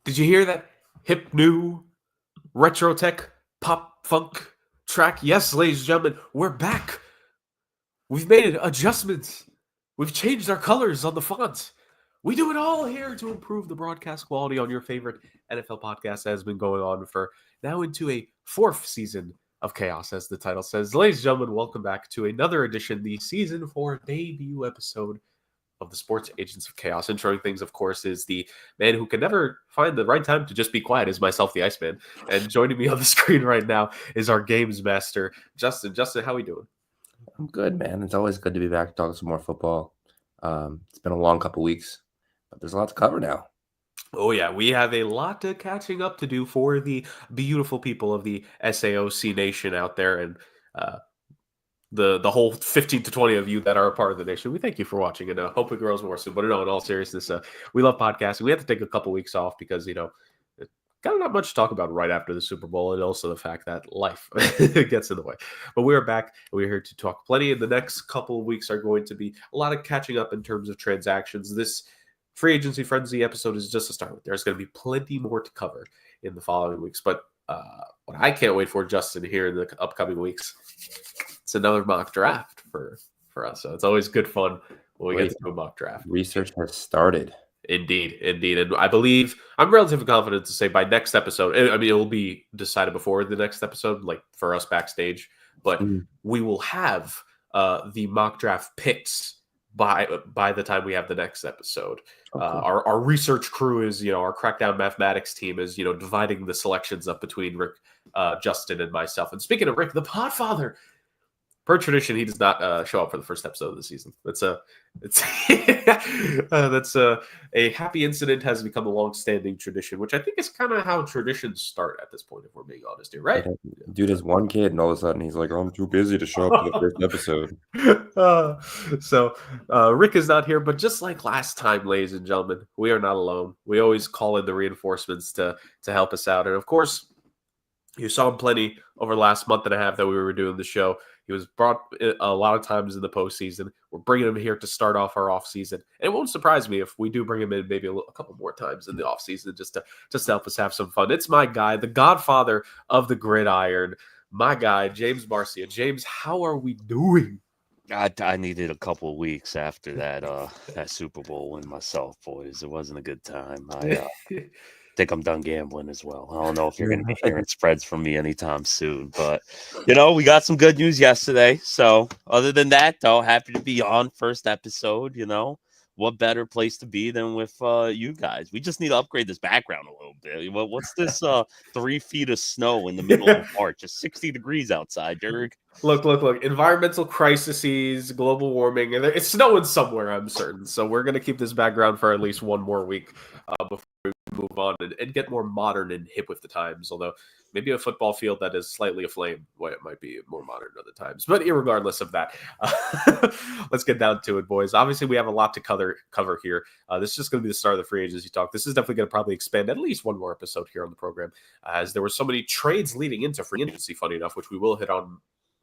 Did you hear that hip new retro tech pop funk track? Yes, ladies and gentlemen, we're back. We've made adjustments. We've changed our colors on the font. We do it all here to improve the broadcast quality on your favorite NFL podcast that has been going on for now into a fourth season of chaos, as the title says. Ladies and gentlemen, welcome back to another edition, the season 4 debut episode of the Sports Agents of Chaos. Introing things, of course, is the man who can never find the right time to just be quiet, is myself, the Iceman. And joining me on the screen right now is our games master, Justin. Justin, how are we doing? I'm good, man. It's always good to be back talking some more football. It's been a long couple weeks, but there's a lot to cover now. Oh, yeah, we have a lot of catching up to do for the beautiful people of the SAOC Nation out there, and the whole 15 to 20 of you that are a part of the nation. We thank you for watching, and hope it grows more soon. But no, in all seriousness, we love podcasting. We have to take a couple weeks off because, kind of not much to talk about right after the Super Bowl, and also the fact that life gets in the way. But we are back, and we're here to talk plenty. And the next couple of weeks are going to be a lot of catching up in terms of transactions. This free agency frenzy episode is just a start. There's going to be plenty more to cover in the following weeks. But what I can't wait for, Justin, here in the upcoming weeks, it's another mock draft for us. So it's always good fun when we get to do a mock draft. Research has started. Indeed. And I believe, I'm relatively confident to say by next episode, I mean, it will be decided before the next episode, like for us backstage, but we will have the mock draft picks by the time we have the next episode. Okay. Our research crew is, our Crackdown Mathematics team is, dividing the selections up between Rick, Justin, and myself. And speaking of Rick, the Podfather, per tradition, he does not show up for the first episode of the season. That's a happy incident, has become a long-standing tradition, which I think is kind of how traditions start at this point, if we're being honest here, right? Dude has one kid, and all of a sudden he's like, "Oh, I'm too busy to show up for the first episode." So Rick is not here, but just like last time, ladies and gentlemen, we are not alone. We always call in the reinforcements to help us out, and of course, you saw him plenty over the last month and a half that we were doing the show. He was brought a lot of times in the postseason. We're bringing him here to start off our offseason. And it won't surprise me if we do bring him in maybe a couple more times in the offseason just to help us have some fun. It's my guy, the godfather of the gridiron, my guy, James Marcia. James, how are we doing? I needed a couple of weeks after that Super Bowl win myself, boys. It wasn't a good time. I think I'm done gambling as well. I don't know if you're going to be hearing spreads from me anytime soon, but we got some good news yesterday. So other than that, though, happy to be on first episode. What better place to be than with you guys? We just need to upgrade this background a little bit. What's this 3 feet of snow in the middle of March? It's 60 degrees outside, Jurg. Look. Environmental crises, global warming, and it's snowing somewhere, I'm certain. So we're going to keep this background for at least one more week before we move on and get more modern and hip with the times. Although maybe a football field that is slightly aflame, it might be more modern other times. But irregardless of that, let's get down to it, boys. Obviously, we have a lot to cover here. This is just going to be the start of the free agency talk. This is definitely going to probably expand at least one more episode here on the program, as there were so many trades leading into free agency, funny enough, which we will hit on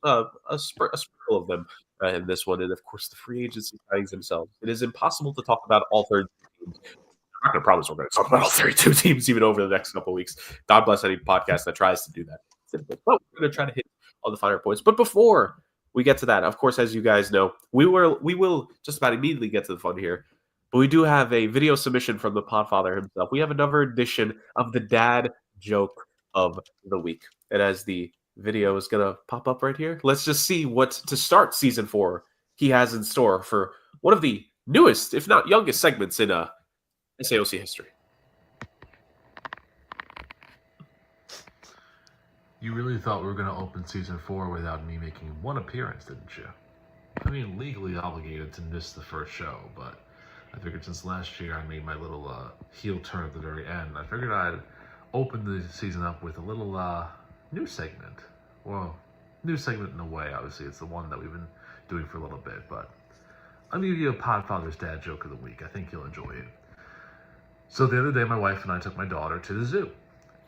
a sprinkle of them in this one. And, of course, the free agency signings themselves. It is impossible to talk about all 32 teams. I'm not going to promise we're going to talk about all 32 teams even over the next couple of weeks. God bless any podcast that tries to do that. But we're going to try to hit all the finer points. But before we get to that, of course, as you guys know, we will just about immediately get to the fun here. But we do have a video submission from the Podfather himself. We have another edition of the Dad Joke of the Week. And as the video is going to pop up right here, let's just see what, to start season 4, he has in store for one of the newest, if not youngest, segments in SAOC history. You really thought we were going to open season 4 without me making one appearance, didn't you? I mean, legally obligated to miss the first show, but I figured since last year I made my little heel turn at the very end, I figured I'd open the season up with a little new segment. Well, new segment in a way, obviously. It's the one that we've been doing for a little bit, but I'll give you a Podfather's Dad Joke of the Week. I think you'll enjoy it. So the other day, my wife and I took my daughter to the zoo.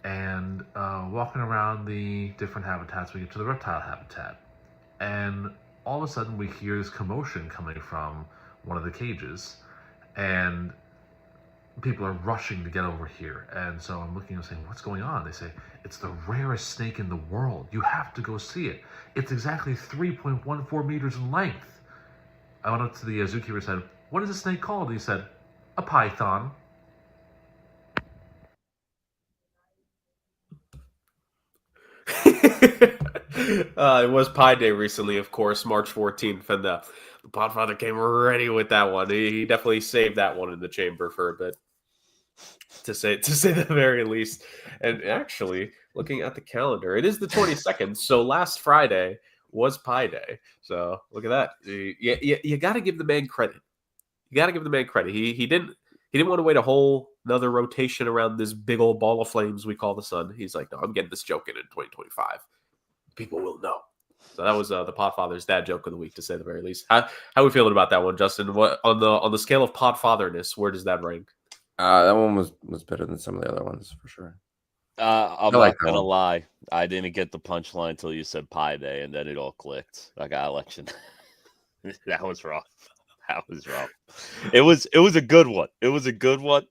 And walking around the different habitats, we get to the reptile habitat. And all of a sudden, we hear this commotion coming from one of the cages. And people are rushing to get over here. And so I'm looking and saying, what's going on? They say, it's the rarest snake in the world. You have to go see it. It's exactly 3.14 meters in length. I went up to the zookeeper and said, what is the snake called? He said, a python. It was Pi Day recently, of course, March 14th, and the Podfather came ready with that one. He definitely saved that one in the chamber for a bit, to say the very least. And actually, looking at the calendar, it is the 22nd, so last Friday was Pi Day. So look at that. You got to give the man credit. You got to give the man credit. He didn't want to wait a whole another rotation around this big old ball of flames we call the sun. He's like, no, I'm getting this joke in 2025. People will know. So that was the Podfather's dad joke of the week, to say the very least. How are we feeling about that one, Justin? What on the scale of Podfatherness, where does that rank? That one was better than some of the other ones for sure. I'm I like not gonna that one. lie. I didn't get the punchline until you said Pi Day, and then it all clicked. I got election. That was rough. That was rough. It was a good one. It was a good one,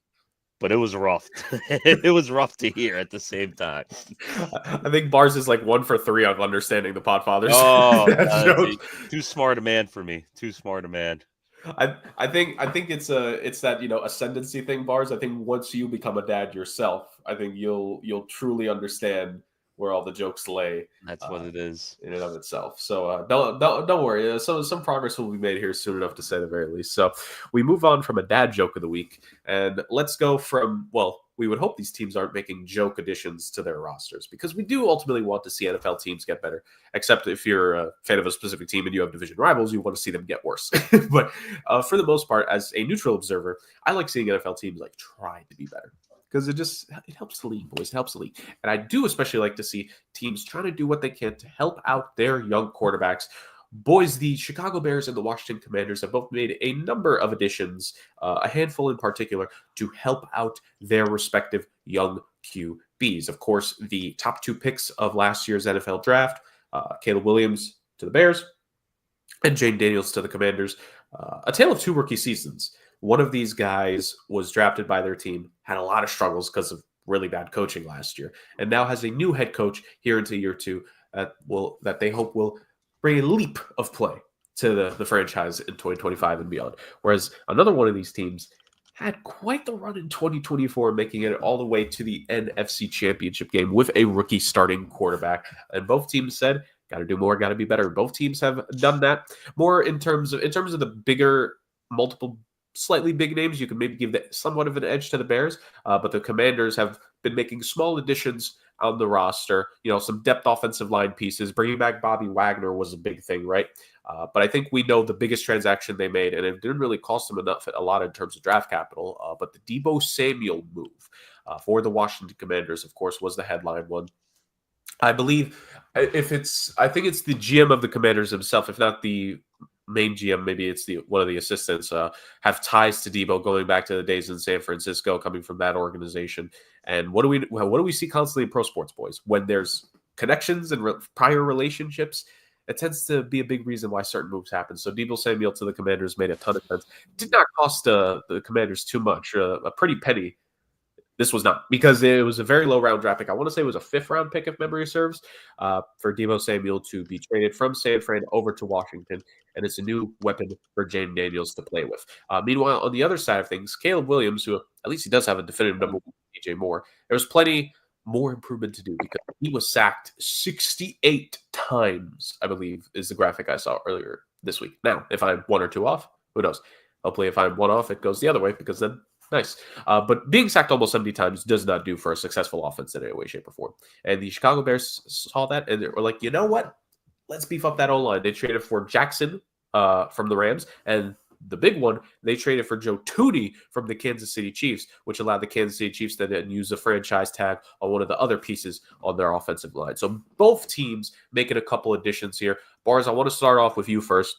but it was rough. It was rough to hear at the same time. I think Bars is like 1 for 3 on understanding the Podfather's. Oh, too smart a man for me. Too smart a man. I think it's that ascendancy thing, Bars. I think once you become a dad yourself, I think you'll truly understand where all the jokes lay. That's what it is in and of itself. So don't worry. So some progress will be made here soon enough, to say the very least. So we move on from a dad joke of the week, and let's go from, well, we would hope these teams aren't making joke additions to their rosters, because we do ultimately want to see NFL teams get better. Except if you're a fan of a specific team and you have division rivals, you want to see them get worse. But for the most part, as a neutral observer, I like seeing NFL teams like try to be better, because it helps the league, boys. It helps the league. And I do especially like to see teams trying to do what they can to help out their young quarterbacks. Boys, the Chicago Bears and the Washington Commanders have both made a number of additions, a handful in particular, to help out their respective young QBs. Of course, the top 2 picks of last year's NFL draft, Caleb Williams to the Bears and Jane Daniels to the Commanders. A tale of 2 rookie seasons. One of these guys was drafted by their team, had a lot of struggles because of really bad coaching last year, and now has a new head coach here into year 2 that they hope will bring a leap of play to the franchise in 2025 and beyond. Whereas another one of these teams had quite the run in 2024, making it all the way to the NFC Championship game with a rookie starting quarterback. And both teams said, got to do more, got to be better. Both teams have done that. More in terms of the bigger, multiple, slightly big names, you can maybe give somewhat of an edge to the Bears, but the Commanders have been making small additions on the roster. Some depth offensive line pieces. Bringing back Bobby Wagner was a big thing, right? But I think we know the biggest transaction they made, and it didn't really cost them a lot in terms of draft capital, but the Deebo Samuel move for the Washington Commanders, of course, was the headline one. I believe I think it's the GM of the Commanders himself, if not the main GM, maybe it's one of the assistants, have ties to Deebo going back to the days in San Francisco, coming from that organization. And what do we see constantly in pro sports, boys? When there's connections and prior relationships, it tends to be a big reason why certain moves happen. So Deebo Samuel to the Commanders made a ton of sense. Did not cost the Commanders too much, a pretty penny. This was not, because it was a very low round draft pick. I want to say it was a 5th round pick, if memory serves, for Deebo Samuel to be traded from San Fran over to Washington. And it's a new weapon for Jane Daniels to play with. Meanwhile, on the other side of things, Caleb Williams, who at least he does have a definitive number one, DJ Moore, there's plenty more improvement to do, because he was sacked 68 times, I believe, is the graphic I saw earlier this week. Now, if I'm 1 or 2 off, who knows? Hopefully, if I'm 1 off, it goes the other way, because then nice. But being sacked almost 70 times does not do for a successful offense in any way, shape, or form. And the Chicago Bears saw that, and they were like, you know what? Let's beef up that O-line. They traded for Jackson from the Rams, and the big one, they traded for Joe Tooney from the Kansas City Chiefs, which allowed the Kansas City Chiefs to then use a franchise tag on one of the other pieces on their offensive line. So both teams making a couple additions here. Bars, I want to start off with you first.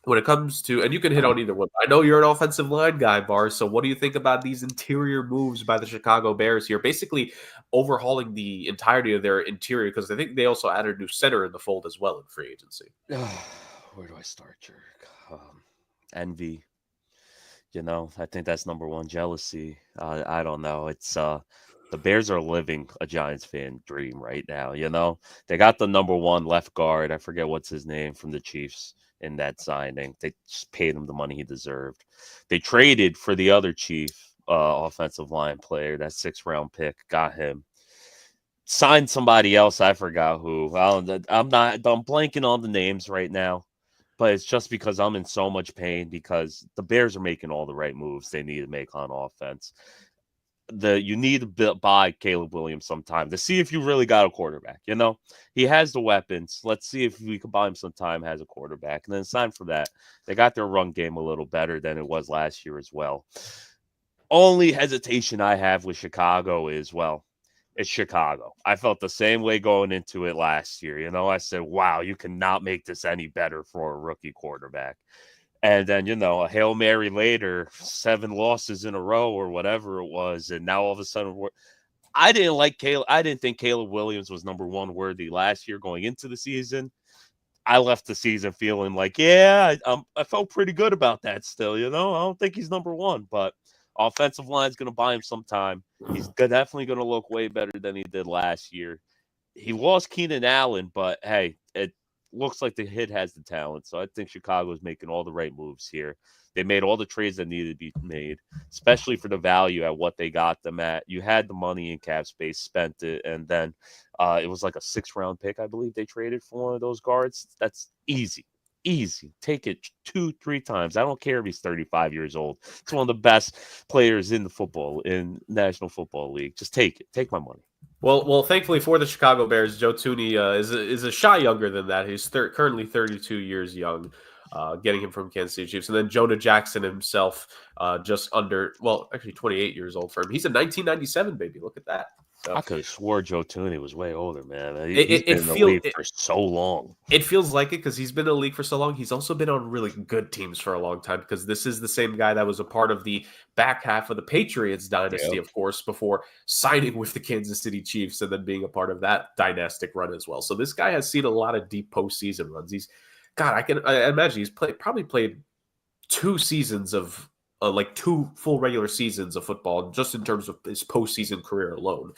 When it comes to, and you can hit on either one. I know you're an offensive line guy, Bars. So what do you think about these interior moves by the Chicago Bears here? Basically overhauling the entirety of their interior, because I think they also added a new center in the fold as well in free agency. Where do I start, Jurg? Envy. I think that's number one, jealousy. I don't know. It's the Bears are living a Giants fan dream right now. They got the number one left guard. I forget what's his name from the Chiefs in that signing. They just paid him the money he deserved. They traded for the other Chief offensive line player, that 6th-round pick, got him. Signed somebody else. I forgot who. I'm blanking on the names right now. But it's just because I'm in so much pain because the Bears are making all the right moves they need to make on offense. You need to buy Caleb Williams sometime to see if you really got a quarterback. He has the weapons. Let's see if we can buy him some time as a quarterback. And then aside from that, they got their run game a little better than it was last year as well. Only hesitation I have with Chicago is, it's Chicago. I felt the same way going into it last year. I said, wow, you cannot make this any better for a rookie quarterback. And then, a Hail Mary later, 7 losses in a row or whatever it was. And now all of a sudden, I didn't think Caleb Williams was number one worthy last year going into the season. I left the season feeling like, I felt pretty good about that still. I don't think he's number one, but offensive line's going to buy him some time. He's definitely going to look way better than he did last year. He lost Keenan Allen, but hey, it looks like the kid has the talent. So I think Chicago's making all the right moves here. They made all the trades that needed to be made, especially for the value at what they got them at. You had the money in cap space, spent it, and then it was like a 6th-round pick, I believe they traded for one of those guards. That's easy. Take it 2-3 times. I don't care if he's 35 years old. It's one of the best players in National Football League. Just take it. Take my money. Well, thankfully for the Chicago Bears, Joe Thuney is a shy younger than that. He's currently 32 years young, getting him from Kansas City Chiefs. And then Jonah Jackson himself, just under, 28 years old for him. He's a 1997 baby. Look at that. So, I could have swore Joe Thuney was way older, man. He's been in the league for so long. It feels like it because he's been in the league for so long. He's also been on really good teams for a long time because this is the same guy that was a part of the back half of the Patriots dynasty, of course, before signing with the Kansas City Chiefs and then being a part of that dynastic run as well. So this guy has seen a lot of deep postseason runs. I imagine he's probably played 2 seasons of 2 full regular seasons of football just in terms of his postseason career alone,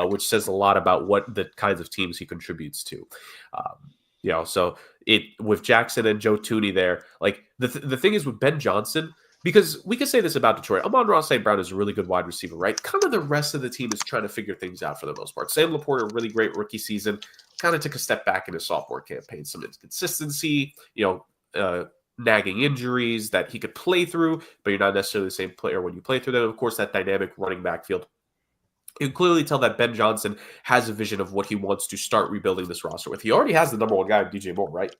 which says a lot about what the kinds of teams he contributes to. So with Jackson and Joe Thuney there, the thing is with Ben Johnson, because we could say this about Detroit, Amon-Ra St. Brown is a really good wide receiver, right? Kind of the rest of the team is trying to figure things out for the most part. Sam Laporta, a really great rookie season, kind of took a step back in his sophomore campaign, some inconsistency, nagging injuries that he could play through, but you're not necessarily the same player when you play through them. Of course, that dynamic running back field. You can clearly tell that Ben Johnson has a vision of what he wants to start rebuilding this roster with. He already has the number one guy, DJ Moore, right?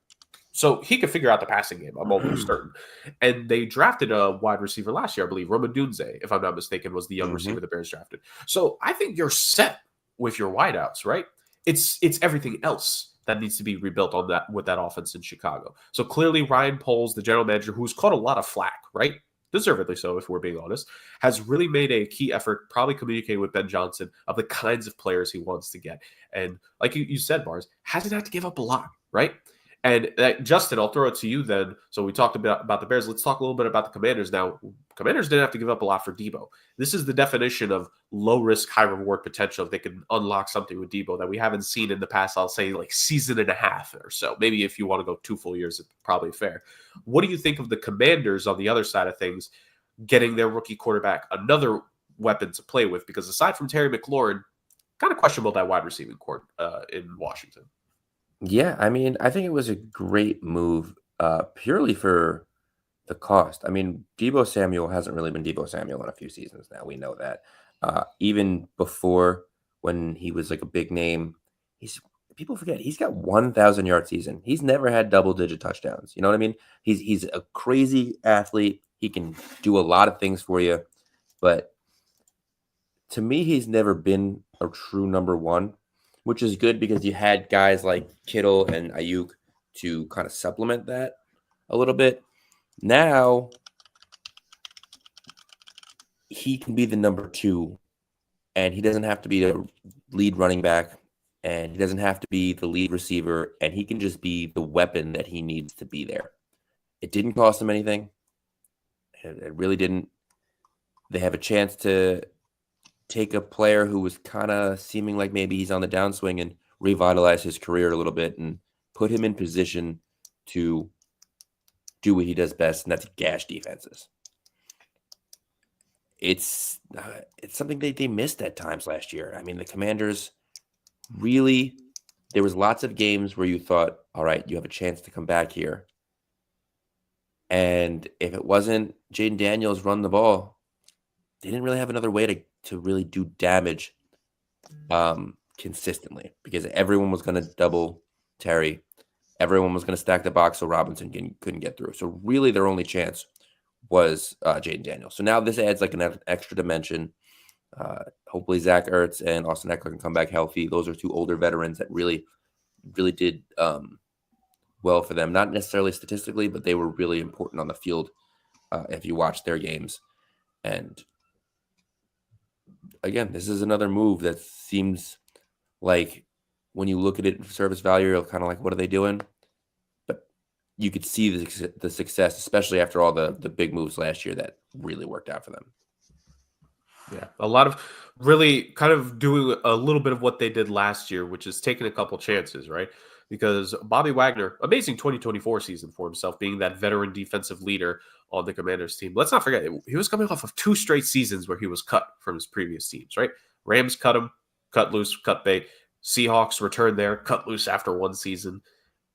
So he could figure out the passing game, I'm almost certain. And they drafted a wide receiver last year, I believe. Roma Dunze, if I'm not mistaken, was the young receiver the Bears drafted. So I think you're set with your wideouts, right? It's everything else that needs to be rebuilt on that with that offense in Chicago. So clearly Ryan Poles, the general manager, who's caught a lot of flack, right? Deservedly so, if we're being honest, has really made a key effort, probably communicating with Ben Johnson of the kinds of players he wants to get. And like you said, Bars, hasn't had to give up a lot, right? And Justin, I'll throw it to you then. So we talked about the Bears. Let's talk a little bit about the Commanders now. Commanders didn't have to give up a lot for Debo. This is the definition of low-risk, high-reward potential if they can unlock something with Debo that we haven't seen in the past, I'll say, season and a half or so. Maybe if you want to go 2 full years, it's probably fair. What do you think of the Commanders on the other side of things, getting their rookie quarterback another weapon to play with? Because aside from Terry McLaurin, kind of questionable that wide receiving court in Washington. Yeah, I mean, I think it was a great move purely for the cost. I mean, Deebo Samuel hasn't really been Deebo Samuel in a few seasons now. We know that. Even before, when he was a big name, people forget he's got 1,000-yard season. He's never had double-digit touchdowns. You know what I mean? He's a crazy athlete. He can do a lot of things for you. But to me, he's never been a true number one, which is good because you had guys like Kittle and Ayuk to kind of supplement that a little bit. Now, he can be the number 2, and he doesn't have to be the lead running back, and he doesn't have to be the lead receiver, and he can just be the weapon that he needs to be there. It didn't cost him anything. It really didn't. They have a chance to take a player who was kind of seeming like maybe he's on the downswing and revitalize his career a little bit and put him in position to do what he does best, and that's gash defenses. It's something they missed at times last year. I mean, the Commanders really, there was lots of games where you thought, all right, you have a chance to come back here. And if it wasn't Jaden Daniels run the ball, they didn't really have another way to really do damage consistently, because everyone was going to double Terry. Everyone was going to stack the box so Robinson couldn't get through. So really their only chance was Jaden Daniels. So now this adds like an extra dimension. Hopefully Zach Ertz and Austin Eckler can come back healthy. Those are two older veterans that really did well for them. Not necessarily statistically, but they were really important on the field if you watch their games. And again, this is another move that seems like when you look at it in service value, you're kind of like, what are they doing? But you could see the success, especially after all the big moves last year that really worked out for them. Yeah, a lot of really kind of doing a little bit of what they did last year, which is taking a couple chances, right? Because Bobby Wagner, amazing 2024 season for himself, being that veteran defensive leader on the Commanders team. Let's not forget, he was coming off of 2 straight seasons where he was cut from his previous teams, right? Rams cut him, cut loose, cut bait. Seahawks returned there, cut loose after 1 season.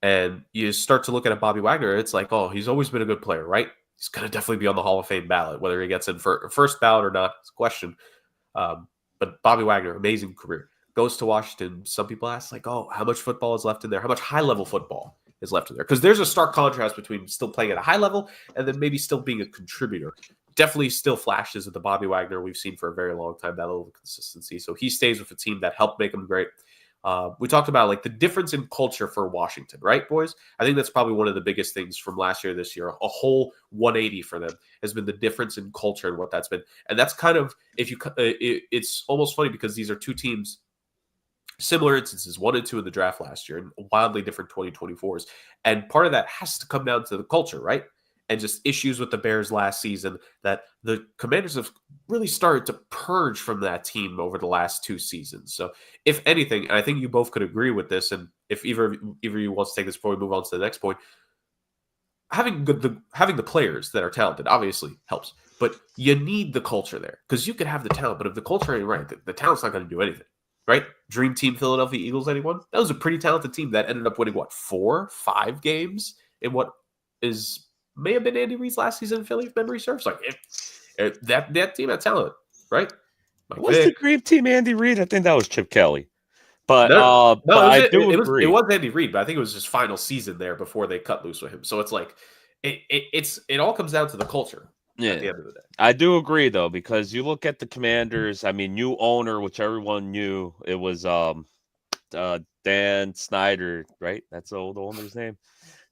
And you start to look at Bobby Wagner, it's like, oh, he's always been a good player, right? He's going to definitely be on the Hall of Fame ballot. Whether he gets in for first ballot or not, it's a question. But Bobby Wagner, amazing career. Goes to Washington. Some people ask, like, oh, how much football is left in there? How much high-level football is left in there? Because there's a stark contrast between still playing at a high level and then maybe still being a contributor. Definitely still flashes of the Bobby Wagner we've seen for a very long time, that level of consistency. So he stays with a team that helped make him great. We talked about like the difference in culture for Washington, right, boys? I think that's probably one of the biggest things from last year, this year. A whole 180 for them has been the difference in culture and what that's been. And that's kind of, it's almost funny because these are two teams, similar instances, 1 and 2 in the draft last year, and wildly different 2024s. And part of that has to come down to the culture, right? And just issues with the Bears last season that the Commanders have really started to purge from that team over the last 2 seasons. So if anything, and I think you both could agree with this, and if either of you wants to take this before we move on to the next point, having the players that are talented obviously helps, but you need the culture there, because you could have the talent, but if the culture ain't right, the talent's not going to do anything, right? Dream team Philadelphia Eagles, anyone? That was a pretty talented team that ended up winning, 4-5 games in what may have been Andy Reid's last season in Philly, if memory serves. Like that team had talent, right? What's the dream team, Andy Reid? I think that was Chip Kelly. But it was Andy Reid, but I think it was his final season there before they cut loose with him. So it's like it all comes down to the culture. Yeah, at the end of the day. I do agree though, because you look at the Commanders. I mean, new owner, which everyone knew, it was Dan Snyder, right? That's the old owner's name.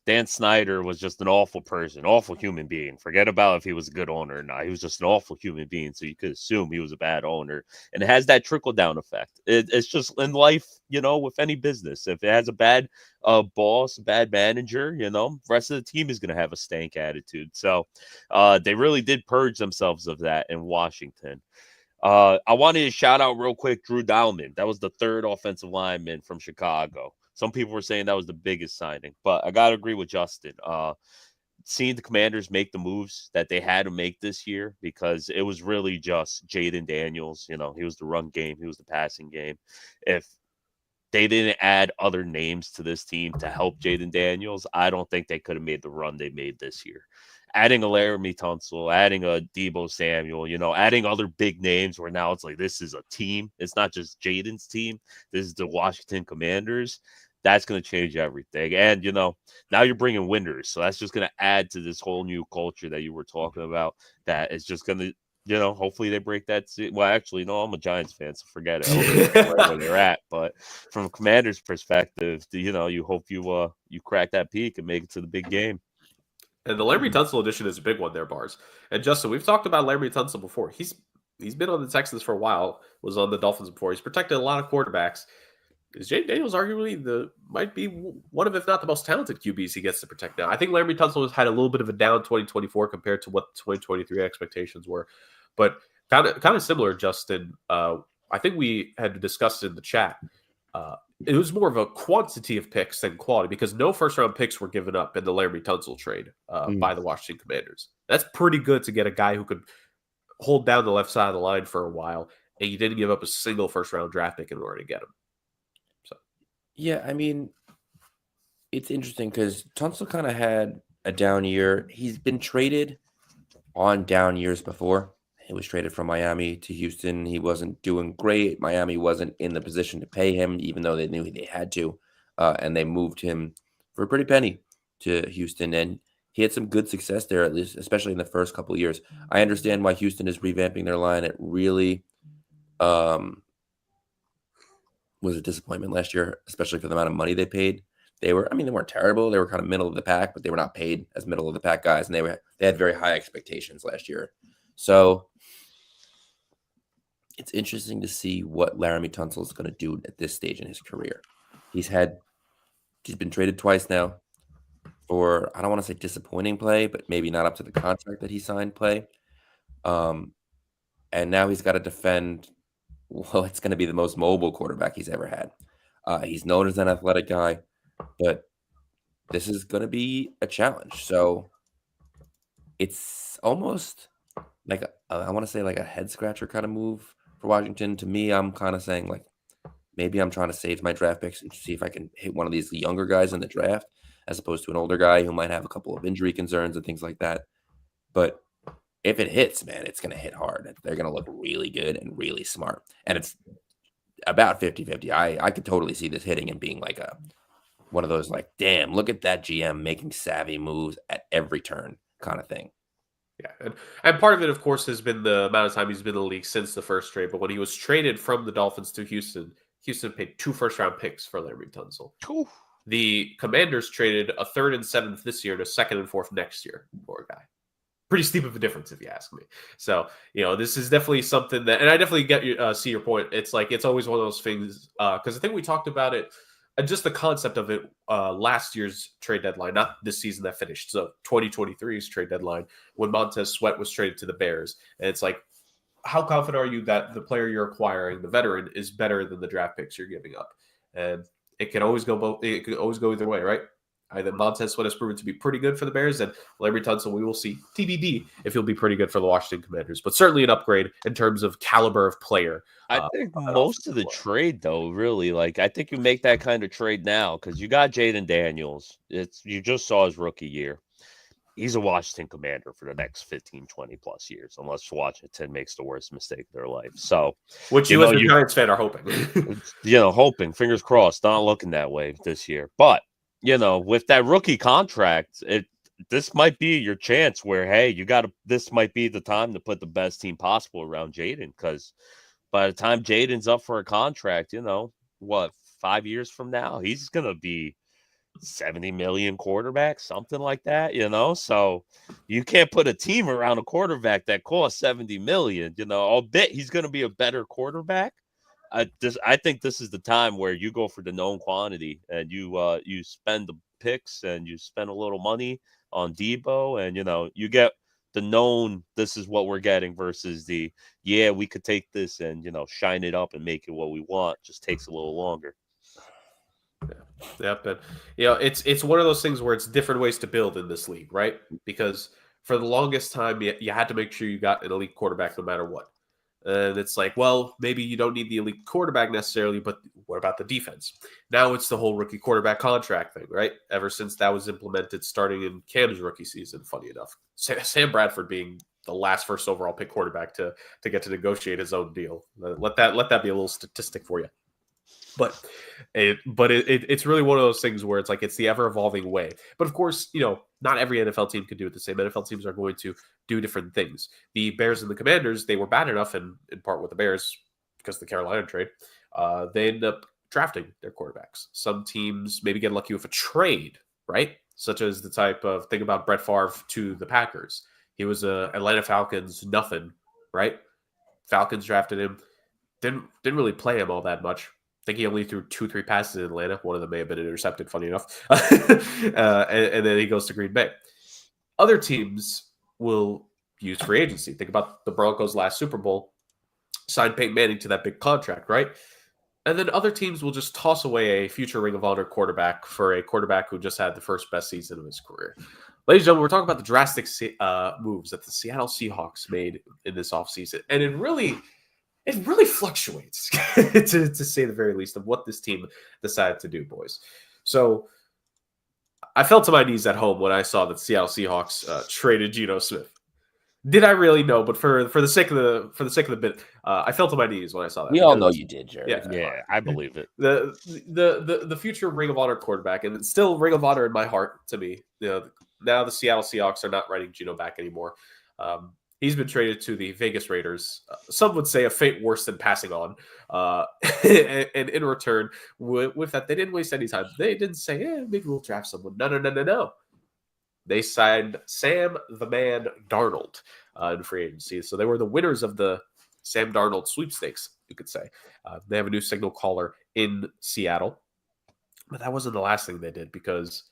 Dan Snyder was just an awful person, awful human being. Forget about if he was a good owner or not. He was just an awful human being. So you could assume he was a bad owner. And it has that trickle-down effect. It's just in life, with any business. If it has a bad boss, bad manager, the rest of the team is going to have a stank attitude. So they really did purge themselves of that in Washington. I wanted to shout out real quick Drew Dalman. That was the 3rd offensive lineman from Chicago. Some people were saying that was the biggest signing, but I got to agree with Justin. Seeing the Commanders make the moves that they had to make this year, because it was really just Jaden Daniels. He was the run game. He was the passing game. If they didn't add other names to this team to help Jaden Daniels, I don't think they could have made the run they made this year. Adding a Laramie Tunsil, adding a Deebo Samuel, adding other big names where now it's like this is a team. It's not just Jaden's team. This is the Washington Commanders. That's going to change everything. And, now you're bringing winners. So that's just going to add to this whole new culture that you were talking about. That is just going to, hopefully they break that. Well, actually, no, I'm a Giants fan, so forget it. I hope they're right where they're at. But from a Commander's perspective, you hope you crack that peak and make it to the big game. And the Laramie Tunsil edition is a big one there, Bars. And Justin, we've talked about Laramie Tunsil before. He's been on the Texans for a while, was on the Dolphins before. He's protected a lot of quarterbacks. is Jay Daniels arguably might be one of, if not the most talented QBs he gets to protect now. I think Laremy Tunsil has had a little bit of a down 2024 compared to what 2023 expectations were, but kind of similar, Justin. I think we had discussed in the chat. It was more of a quantity of picks than quality because no first-round picks were given up in the Laremy Tunsil trade by the Washington Commanders. That's pretty good to get a guy who could hold down the left side of the line for a while, and you didn't give up a single first-round draft pick in order to get him. So, yeah, I mean, it's interesting because Tunsil kind of had a down year. He's been traded on down years before. He was traded from Miami to Houston. He wasn't doing great. Miami wasn't in the position to pay him, even though they knew they had to. And they moved him for a pretty penny to Houston. And he had some good success there, at least, especially in the first couple of years. I understand why Houston is revamping their line. It really was a disappointment last year, especially for the amount of money they paid. They weren't terrible. They were kind of middle of the pack, but they were not paid as middle of the pack guys. And they had very high expectations last year. So it's interesting to see what Laremy Tunsil is going to do at this stage in his career. He's been traded twice now for, I don't want to say disappointing play, but maybe not up to the contract that he signed play. And now he's got to defend, well, it's going to be the most mobile quarterback he's ever had. He's known as an athletic guy, but this is going to be a challenge. So it's almost like I want to say like a head scratcher kind of move for Washington. To me, I'm kind of saying like maybe I'm trying to save my draft picks and see if I can hit one of these younger guys in the draft as opposed to an older guy who might have a couple of injury concerns and things like that. But if it hits, man, it's going to hit hard. They're going to look really good and really smart. And it's about 50-50. I could totally see this hitting and being like one of those like, damn, look at that GM making savvy moves at every turn kind of thing. Yeah, and part of it, of course, has been the amount of time he's been in the league since the first trade. But when he was traded from the Dolphins to Houston, Houston paid 2 first-round picks for Laremy Tunsil. Ooh. The Commanders traded a 3rd and 7th this year and a 2nd and 4th next year for a guy. Pretty steep of a difference, if you ask me. So, this is definitely something that, and I definitely see your point. It's like it's always one of those things because I think we talked about it. Just the concept of it last year's trade deadline, not this season that finished. So 2023's trade deadline when Montez Sweat was traded to the Bears. And it's like, how confident are you that the player you're acquiring, the veteran, is better than the draft picks you're giving up? And it can always go both. It could always go either way, right? Either Montez Sweat has proven to be pretty good for the Bears, and Laremy Tunsil, we will see TBD if he'll be pretty good for the Washington Commanders. But certainly an upgrade in terms of caliber of player. I think most of the trade, though, really, like I think you make that kind of trade now because you got Jaden Daniels. You just saw his rookie year. He's a Washington Commander for the next 15, 20 plus years, unless Washington makes the worst mistake of their life. So, which you as a Giants fan are hoping. Hoping, fingers crossed, not looking that way this year. But, with that rookie contract, this might be your chance where, hey, this might be the time to put the best team possible around Jaden because by the time Jaden's up for a contract, 5 years from now, he's going to be 70 million quarterback, something like that, so you can't put a team around a quarterback that costs 70 million, I'll bet he's going to be a better quarterback. I think this is the time where you go for the known quantity and you spend the picks and you spend a little money on Debo and, you get the known, this is what we're getting versus we could take this and, shine it up and make it what we want. Just takes a little longer. Yeah, but it's one of those things where it's different ways to build in this league, right? Because for the longest time, you had to make sure you got an elite quarterback no matter what. And it's like, well, maybe you don't need the elite quarterback necessarily, but what about the defense? Now it's the whole rookie quarterback contract thing, right? Ever since that was implemented starting in Cam's rookie season, funny enough. Sam Bradford being the last first overall pick quarterback to get to negotiate his own deal. Let that be a little statistic for you. But it's really one of those things where it's like it's the ever-evolving way. But of course, not every NFL team can do it the same. NFL teams are going to do different things. The Bears and the Commanders, they were bad enough, and in part with the Bears because of the Carolina trade, they end up drafting their quarterbacks. Some teams maybe get lucky with a trade, right? Such as the type of thing about Brett Favre to the Packers. He was a Atlanta Falcons nothing, right? Falcons drafted him, didn't really play him all that much. think he only threw 2-3 passes in Atlanta. One of them may have been intercepted, funny enough. And then he goes to Green Bay. Other teams will use free agency. Think about the Broncos last Super Bowl, signed Peyton Manning to that big contract, right? And then other teams will just toss away a future Ring of Honor quarterback for a quarterback who just had the first best season of his career. Ladies and gentlemen, we're talking about the drastic moves that the Seattle Seahawks made in this offseason. And it really fluctuates, to say the very least, of what this team decided to do, boys. So I fell to my knees at home when I saw that Seattle Seahawks traded Geno Smith. Did I really? No, but for the sake of the bit, I fell to my knees when I saw that. We all know you did, Jared. Yeah, I believe it. The future Ring of Honor quarterback, and it's still Ring of Honor in my heart to me. Now the Seattle Seahawks are not writing Geno back anymore. He's been traded to the Vegas Raiders. Some would say a fate worse than passing on. And in return, with that, they didn't waste any time. They didn't say, maybe we'll draft someone. No. They signed Sam the Man Darnold in free agency. So they were the winners of the Sam Darnold sweepstakes, you could say. They have a new signal caller in Seattle. But that wasn't the last thing they did, because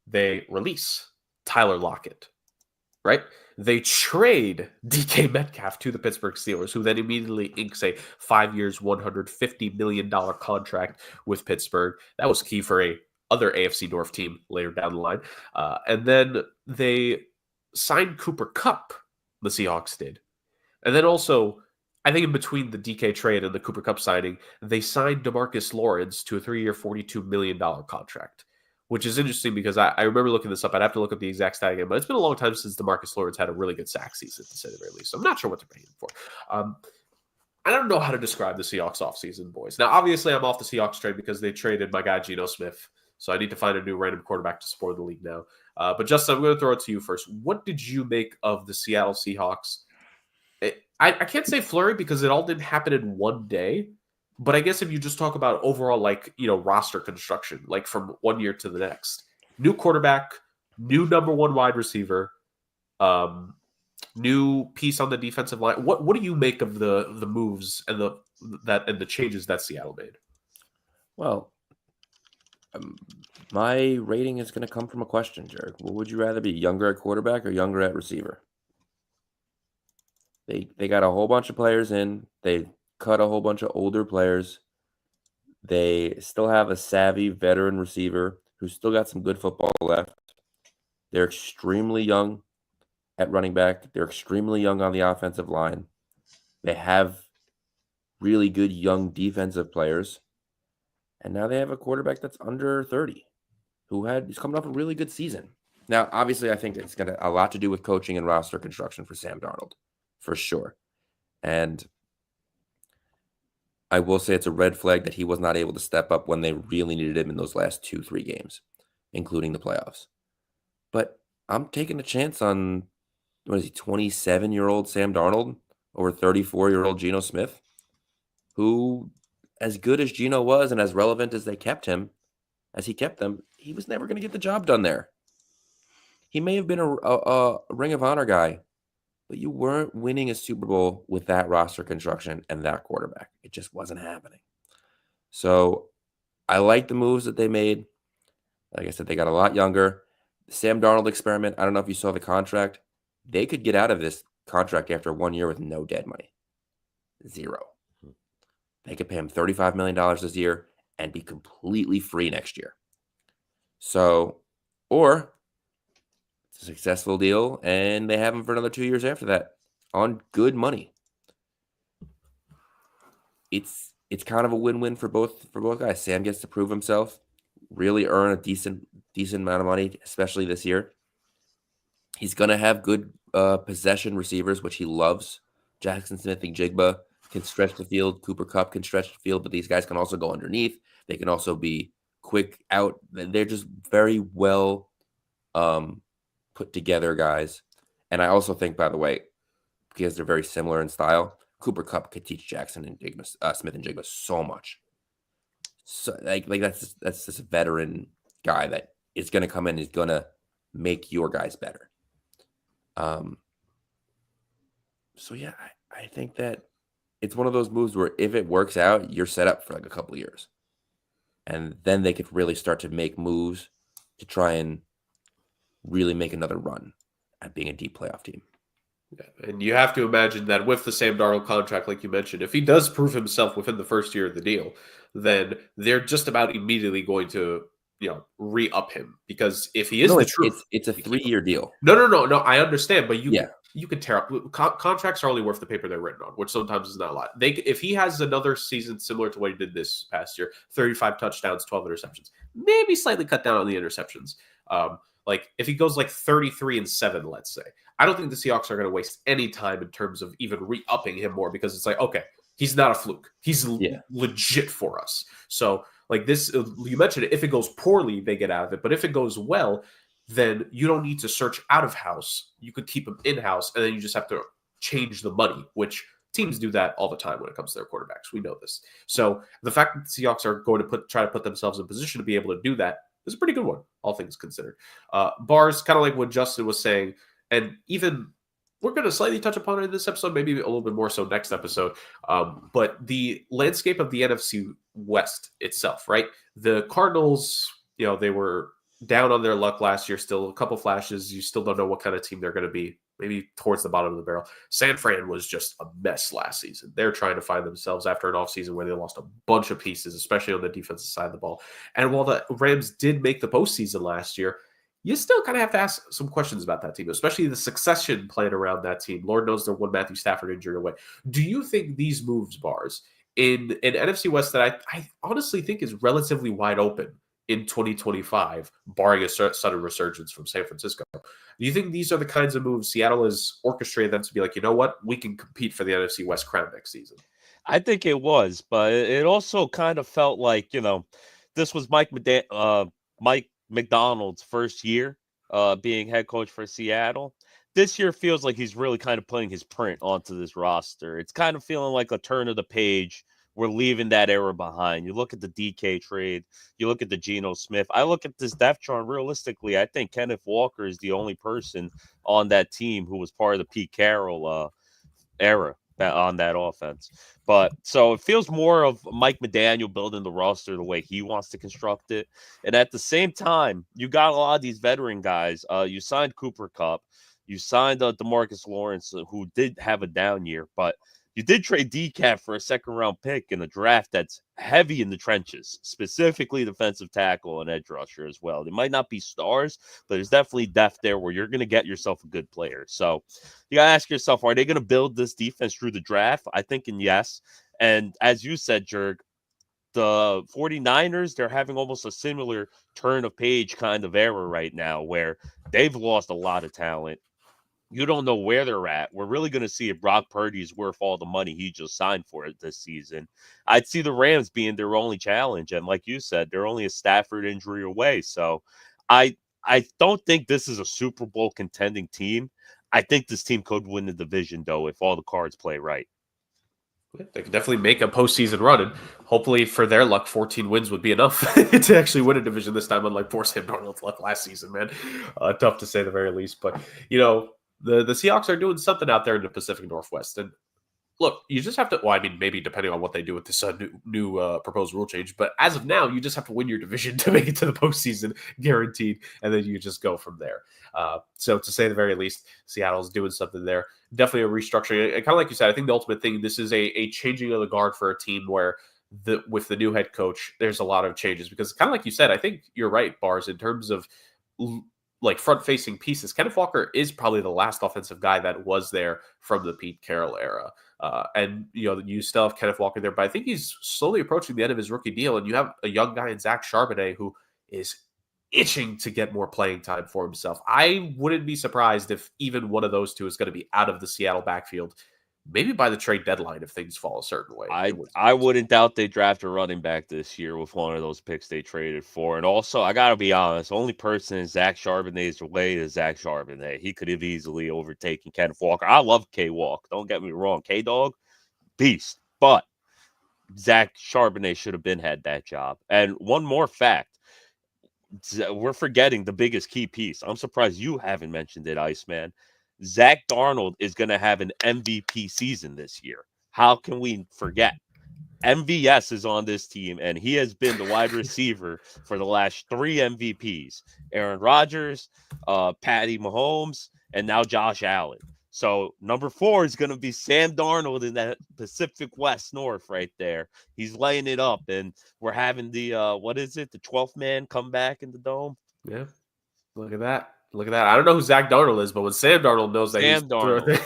they release Tyler Lockett, right? They trade DK Metcalf to the Pittsburgh Steelers, who then immediately inks a 5 years, $150 million contract with Pittsburgh. That was key for a other AFC North team later down the line. And then they signed Cooper Kupp, the Seahawks did. And then also, I think in between the DK trade and the Cooper Kupp signing, they signed DeMarcus Lawrence to a 3-year, $42 million contract, which is interesting because I remember looking this up. I'd have to look at the exact stat again, but it's been a long time since DeMarcus Lawrence had a really good sack season, to say the very least. So I'm not sure what they're paying him for. I don't know how to describe the Seahawks offseason, boys. Now, obviously, I'm off the Seahawks trade because they traded my guy Geno Smith. So I need to find a new random quarterback to support the league now. But Justin, I'm going to throw it to you first. What did you make of the Seattle Seahawks? I can't say flurry because it all didn't happen in one day. But I guess if you just talk about overall, roster construction, like from one year to the next, new quarterback, new number one wide receiver, new piece on the defensive line. What do you make of the moves and the changes that Seattle made? Well, my rating is going to come from a question, Jurg. What would you rather be, younger at quarterback or younger at receiver? They got a whole bunch of players in. They cut a whole bunch of older players. They still have a savvy veteran receiver who's still got some good football left. They're extremely young at running back. They're extremely young on the offensive line. They have really good young defensive players. And now they have a quarterback that's under 30 he's coming off a really good season. Now, obviously, I think it's got a lot to do with coaching and roster construction for Sam Darnold, for sure. And I will say it's a red flag that he was not able to step up when they really needed him in those last 2-3 games, including the playoffs. But I'm taking a chance on, 27-year-old Sam Darnold over 34-year-old Geno Smith, who, as good as Geno was and as relevant as he kept them, he was never going to get the job done there. He may have been a Ring of Honor guy, but you weren't winning a Super Bowl with that roster construction and that quarterback. It just wasn't happening. So I like the moves that they made. Like I said, they got a lot younger. The Sam Darnold experiment, I don't know if you saw the contract. They could get out of this contract after 1 year with no dead money. Zero. They could pay him $35 million this year and be completely free next year. So, or it's a successful deal and they have him for another 2 years after that on good money. It's kind of a win-win for both guys. Sam gets to prove himself, really earn a decent amount of money, especially this year. He's going to have good possession receivers, which he loves. Jackson Smith and Jigba can stretch the field. Cooper Kupp can stretch the field, but these guys can also go underneath. They can also be quick out. They're just very well put together guys. And I also think, by the way, because they're very similar in style, Cooper Kupp could teach Jackson and Smith and Jigba so much. So like that's this veteran guy that is going to come in and is going to make your guys better. So yeah, I think that it's one of those moves where if it works out, you're set up for like a couple of years. and then they could really start to make moves to try and really make another run at being a deep playoff team. Yeah, and you have to imagine that with the Sam Darnold contract, like you mentioned, if he does prove himself within the first year of the deal, then they're just about immediately going to, re-up him, because if he is No, the it's truth, it's a 3-year deal. No. I understand, but Yeah. you can tear up contracts are only worth the paper they're written on, which sometimes is not a lot. If he has another season similar to what he did this past year, 35 touchdowns, 12 interceptions, maybe slightly cut down on the interceptions. Like if he goes like 33-7, let's say, I don't think the Seahawks are going to waste any time in terms of even re-upping him more, because it's like, okay, he's not a fluke. He's legit for us. So like this, you mentioned it, if it goes poorly, they get out of it. But if it goes well, then you don't need to search out of house. You could keep him in-house, and then you just have to change the money, which teams do that all the time when it comes to their quarterbacks. We know this. So the fact that the Seahawks are going to try to put themselves in position to be able to do that is a pretty good one, all things considered. Bars, kind of like what Justin was saying, and even we're going to slightly touch upon it in this episode, maybe a little bit more so next episode. But the landscape of the NFC West itself, right? The Cardinals, they were down on their luck last year, still a couple flashes. You still don't know what kind of team they're going to be, maybe towards the bottom of the barrel. San Fran was just a mess last season. They're trying to find themselves after an offseason where they lost a bunch of pieces, especially on the defensive side of the ball. And while the Rams did make the postseason last year, you still kind of have to ask some questions about that team, especially the succession plan around that team. Lord knows they're one Matthew Stafford injury away. Do you think these moves, Bars, in an NFC West that I honestly think is relatively wide open in 2025, barring a sudden resurgence from San Francisco, do you think these are the kinds of moves Seattle has orchestrated them to be like, you know what, we can compete for the NFC West crown next season? I think it was, but it also kind of felt like, this was Mike McDonald's first year being head coach for Seattle. This year feels like he's really kind of putting his print onto this roster. It's kind of feeling like a turn of the page. We're leaving that era behind. You look at the DK trade. You look at the Geno Smith. I look at this depth chart. Realistically, I think Kenneth Walker is the only person on that team who was part of the Pete Carroll era on that offense. But so it feels more of Mike McDaniel building the roster the way he wants to construct it. And at the same time, you got a lot of these veteran guys. You signed Cooper Kupp. You signed DeMarcus Lawrence, who did have a down year, but you did trade DCAP for a second-round pick in a draft that's heavy in the trenches, specifically defensive tackle and edge rusher as well. They might not be stars, but there's definitely depth there where you're going to get yourself a good player. So you got to ask yourself, are they going to build this defense through the draft? I think yes. And as you said, Jurg, the 49ers, they're having almost a similar turn of page kind of era right now where they've lost a lot of talent. You don't know where they're at. We're really going to see if Brock Purdy is worth all the money he just signed for it this season. I'd see the Rams being their only challenge. And like you said, they're only a Stafford injury away. So I don't think this is a Super Bowl contending team. I think this team could win the division, though, if all the cards play right. They could definitely make a postseason run, and hopefully for their luck, 14 wins would be enough to actually win a division this time, unlike poor Sam Darnold's luck last season, man. Tough to say the very least. But, the Seahawks are doing something out there in the Pacific Northwest. And look, you just have to, well, I mean, maybe depending on what they do with this new proposed rule change, but as of now, you just have to win your division to make it to the postseason, guaranteed, and then you just go from there. So to say the very least, Seattle's doing something there. Definitely a restructuring. And kind of like you said, I think the ultimate thing, this is a changing of the guard for a team where with the new head coach, there's a lot of changes. Because kind of like you said, I think you're right, Bars, in terms of like front-facing pieces. Kenneth Walker is probably the last offensive guy that was there from the Pete Carroll era. And, you still have Kenneth Walker there, but I think he's slowly approaching the end of his rookie deal. And you have a young guy in Zach Charbonnet who is itching to get more playing time for himself. I wouldn't be surprised if even one of those two is going to be out of the Seattle backfield, maybe by the trade deadline if things fall a certain way. I wouldn't doubt they draft a running back this year with one of those picks they traded for. And also, I got to be honest, the only person in Zach Charbonnet's way is Zach Charbonnet. He could have easily overtaken Kenneth Walker. I love K-Walk. Don't get me wrong. K-Dog, beast. But Zach Charbonnet should have had that job. And one more fact. We're forgetting the biggest key piece. I'm surprised you haven't mentioned it, Iceman. Zach Darnold is going to have an MVP season this year. How can we forget? MVS is on this team, and he has been the wide receiver for the last 3 MVPs. Aaron Rodgers, Patty Mahomes, and now Josh Allen. So number 4 is going to be Sam Darnold in that Pacific West North right there. He's laying it up, and we're having the, the 12th man come back in the Dome? Yeah. Look at that. Look at that. I don't know who Zach Darnold is, but when Sam Darnold knows that Sam he's Darnold.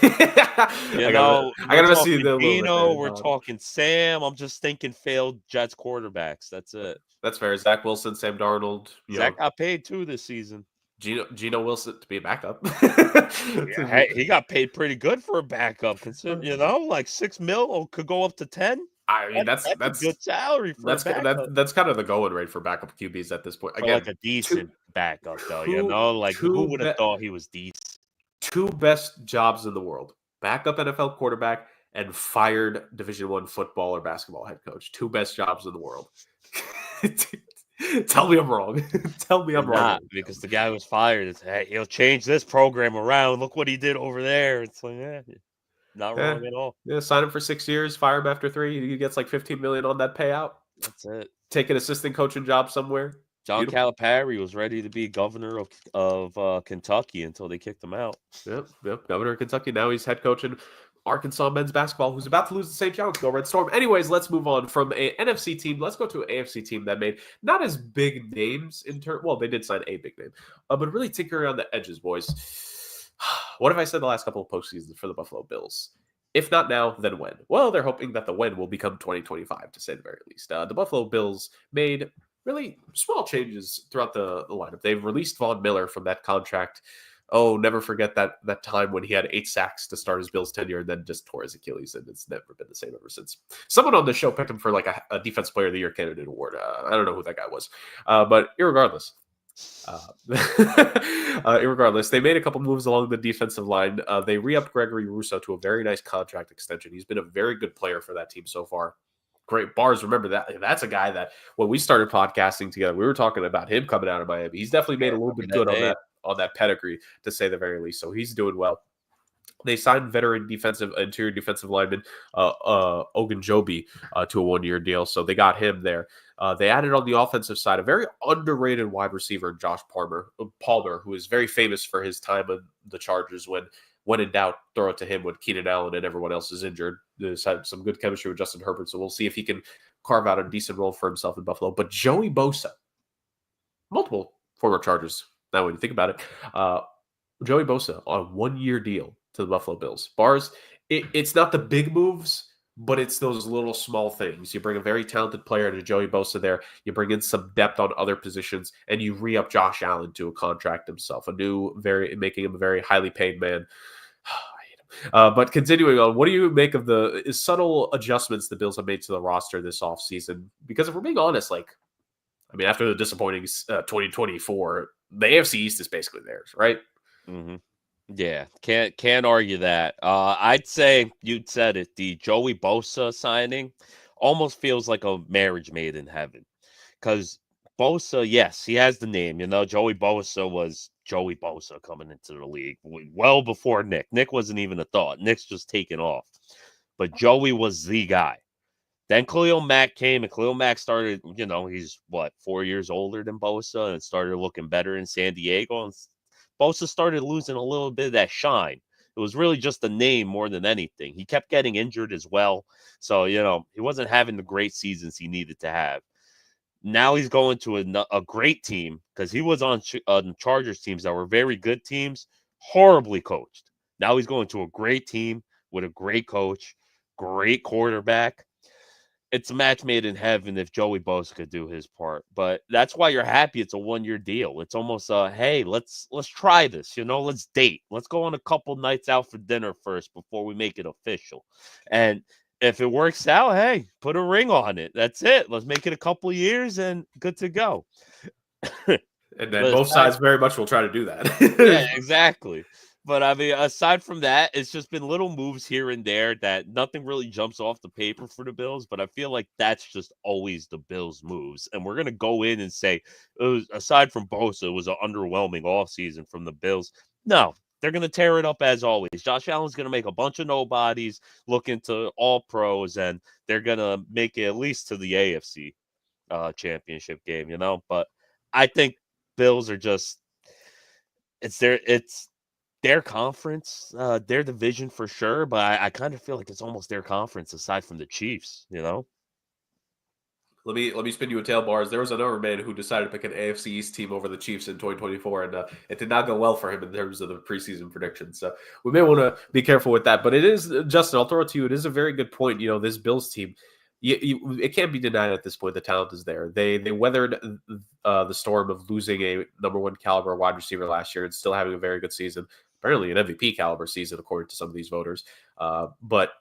I gotta see the Dino, we're talking Sam. I'm just thinking failed Jets quarterbacks. That's it. That's fair. Zach Wilson, Sam Darnold. Zach got paid too this season. Gino Wilson to be a backup. Hey, he got paid pretty good for a backup. Consider, like $6 million could go up to 10. I mean, that's a good salary for a backup. That's kind of the going rate for backup QBs at this point. Again, like a decent backup, though. Who would have thought he was decent? 2 best jobs in the world: backup NFL quarterback and fired Division I football or basketball head coach. 2 best jobs in the world. Tell me I'm wrong. Tell me I'm wrong. Because the guy was fired. It's, hey, he'll change this program around. Look what he did over there. It's like, not wrong at all. Yeah, sign him for 6 years, fire him after 3. He gets like $15 million on that payout. That's it. Take an assistant coaching job somewhere. John Calipari was ready to be governor of Kentucky until they kicked him out. Yep. Governor of Kentucky. Now he's head coaching Arkansas men's basketball, who's about to lose to St. John's. Go Red Storm. Anyways, let's move on from an NFC team. Let's go to an AFC team that made not as big names in turn. Well, they did sign a big name, but really tinkering around the edges, boys. What have I said the last couple of postseasons for the Buffalo Bills? If not now, then when? Well, they're hoping that the when will become 2025, to say the very least. The Buffalo Bills made really small changes throughout the lineup. They've released Von Miller from that contract. Oh, never forget that time when he had 8 sacks to start his Bills tenure and then just tore his Achilles, and it's never been the same ever since. Someone on the show picked him for like a Defense Player of the Year candidate award. I don't know who that guy was. But irregardless, they made a couple moves along the defensive line. They re-upped Gregory Rousseau to a very nice contract extension. He's been a very good player for that team so far. Great bars. Remember that's a guy that when we started podcasting together, we were talking about him coming out of Miami. He's definitely made a little bit good on that pedigree, to say the very least. So he's doing well. They signed veteran interior defensive lineman Ogunjobi to a 1-year deal, so they got him there. They added on the offensive side a very underrated wide receiver, Josh Palmer, who is very famous for his time in the Chargers. When in doubt, throw it to him when Keenan Allen and everyone else is injured. He's had some good chemistry with Justin Herbert, so we'll see if he can carve out a decent role for himself in Buffalo. But Joey Bosa, multiple former Chargers. Now, when you think about it, Joey Bosa on a 1-year deal to the Buffalo Bills. Bars, it's not the big moves, but it's those little small things. You bring a very talented player to Joey Bosa there. You bring in some depth on other positions, and you re-up Josh Allen to a contract himself, making him a very highly paid man. I hate him. But continuing on, what do you make of the subtle adjustments the Bills have made to the roster this offseason? Because if we're being honest, after the disappointing 2024, the AFC East is basically theirs, right? Mm-hmm. Yeah, can't argue that. I'd say you'd said it. The Joey Bosa signing almost feels like a marriage made in heaven, because Bosa, yes, he has the name. Joey Bosa was Joey Bosa coming into the league well before Nick. Nick wasn't even a thought. Nick's just taken off, but Joey was the guy. Then Khalil Mack came, and Khalil Mack started. He's 4 years older than Bosa, and started looking better in San Diego. And Bosa started losing a little bit of that shine. It was really just the name more than anything. He kept getting injured as well. So, he wasn't having the great seasons he needed to have. Now he's going to a great team, because he was on Chargers teams that were very good teams, horribly coached. Now he's going to a great team with a great coach, great quarterback. It's a match made in heaven if Joey Bosa could do his part. But that's why you're happy it's a 1-year deal. It's almost hey, let's try this. Let's date. Let's go on a couple nights out for dinner first before we make it official. And if it works out, hey, put a ring on it. That's it. Let's make it a couple years and good to go. And then both sides very much will try to do that. Yeah, exactly. But, aside from that, it's just been little moves here and there that nothing really jumps off the paper for the Bills. But I feel like that's just always the Bills' moves. And we're going to go in and say, aside from Bosa, it was an underwhelming offseason from the Bills. No, They're going to tear it up as always. Josh Allen's going to make a bunch of nobodies look into all pros, and they're going to make it at least to the AFC championship game, you know. But I think Bills are just it's their conference, their division for sure. But I kind of feel like it's almost their conference aside from the Chiefs, you know. Let me spin you a tale, Bars. There was another man who decided to pick an AFC East team over the Chiefs in 2024, and it did not go well for him in terms of the preseason predictions. So we may want to be careful with that. But it is, Justin, I'll throw it to you. It is a very good point. You know, this Bills team, it can't be denied at this point. The talent is there. They weathered the storm of losing a number one caliber wide receiver last year and still having a very good season. Apparently an MVP caliber season, according to some of these voters. But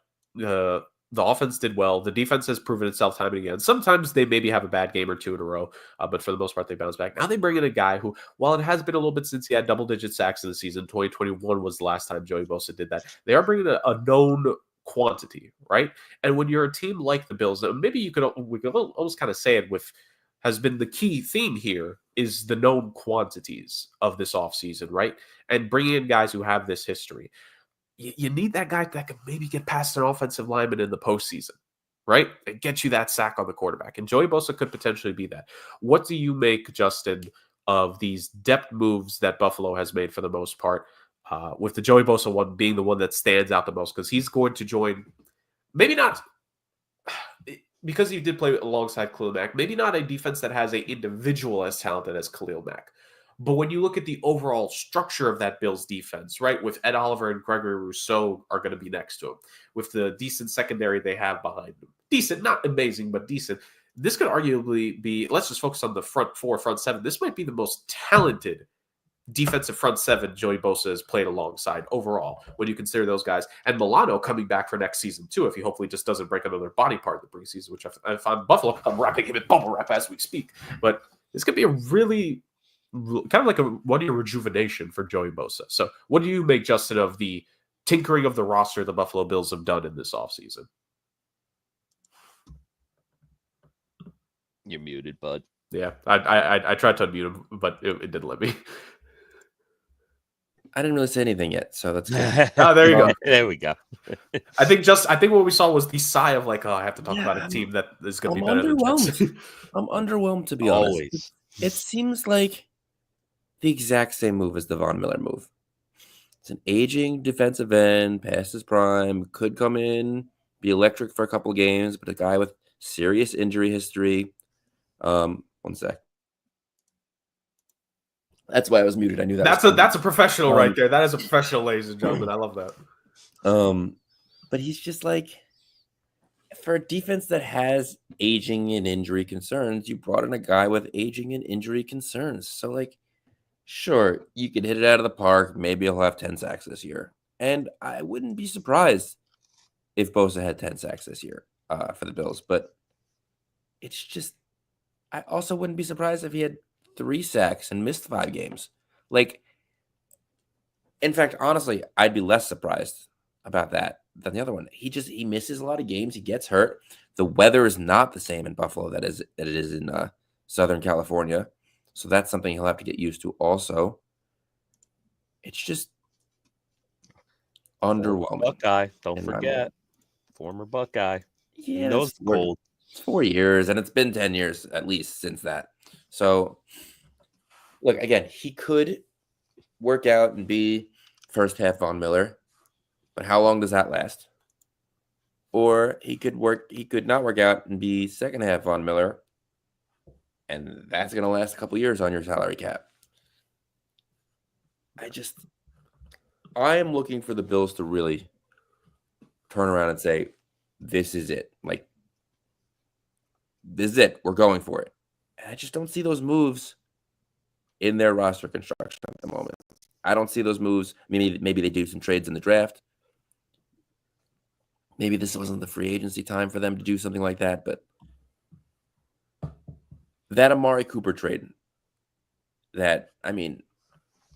the offense did well. The defense has proven itself time and again. Sometimes they maybe have a bad game or two in a row, but for the most part, they bounce back. Now they bring in a guy who, while it has been a little bit since he had double-digit sacks in the season, 2021 was the last time Joey Bosa did that. They are bringing a known quantity, right? And when you're a team like the Bills, maybe we could almost kind of say it has been the key theme here is the known quantities of this offseason, right? And bringing in guys who have this history. You need that guy that can maybe get past an offensive lineman in the postseason, right? And get you that sack on the quarterback. And Joey Bosa could potentially be that. What do you make, Justin, of these depth moves that Buffalo has made for the most part, with the Joey Bosa one being the one that stands out the most? Because he's going to join, maybe not, because he did play alongside Khalil Mack, maybe not a defense that has an individual as talented as Khalil Mack. But when you look at the overall structure of that Bills defense, right, with Ed Oliver and Gregory Rousseau are going to be next to him, with the decent secondary they have behind them. Decent, not amazing, but decent. This could arguably be, let's just focus on the front four, front seven. This might be the most talented defensive front seven Joey Bosa has played alongside overall when you consider those guys. And Milano coming back for next season, too, if he hopefully just doesn't break another body part in the preseason, which if I'm Buffalo, I'm wrapping him in bubble wrap as we speak. But this could be a really kind of like a one-year rejuvenation for Joey Bosa. So what do you make, Justin, of the tinkering of the roster the Buffalo Bills have done in this offseason? You're muted, bud. Yeah, I tried to unmute him, but it didn't let me. I didn't really say anything yet, so that's good. Oh, there you go. There we go. I think what we saw was the sigh of like, oh, I have to talk about a team that is going to be better than Jets. I'm underwhelmed, to be honest. Always. It seems like the exact same move as the Von Miller move. It's an aging defensive end, past his prime, could come in, be electric for a couple of games, but a guy with serious injury history. One sec. That's why I was muted. I knew that. That's a professional right there. That is a professional, ladies and gentlemen. I love that. But he's just like, for a defense that has aging and injury concerns, you brought in a guy with aging and injury concerns. So, like, sure, you could hit it out of the park. Maybe he'll have 10 sacks this year. And I wouldn't be surprised if Bosa had 10 sacks this year for the Bills. But it's just, I also wouldn't be surprised if he had 3 sacks and missed 5 games. Like, in fact, honestly, I'd be less surprised about that than the other one. He misses a lot of games. He gets hurt. The weather is not the same in Buffalo that it is in Southern California. So that's something he'll have to get used to also. It's just underwhelming. Buckeye, don't forget. Former Buckeye. Yeah, knows the cold. It's 4 years, and it's been 10 years at least since that. So, look, again, he could work out and be first half Von Miller, but how long does that last? Or he could not work out and be second half Von Miller, and that's going to last a couple years on your salary cap. I am looking for the Bills to really turn around and say, this is it. Like, this is it. We're going for it. And I just don't see those moves in their roster construction at the moment. I don't see those moves. Maybe they do some trades in the draft. Maybe this wasn't the free agency time for them to do something like that, but that Amari Cooper trade, that,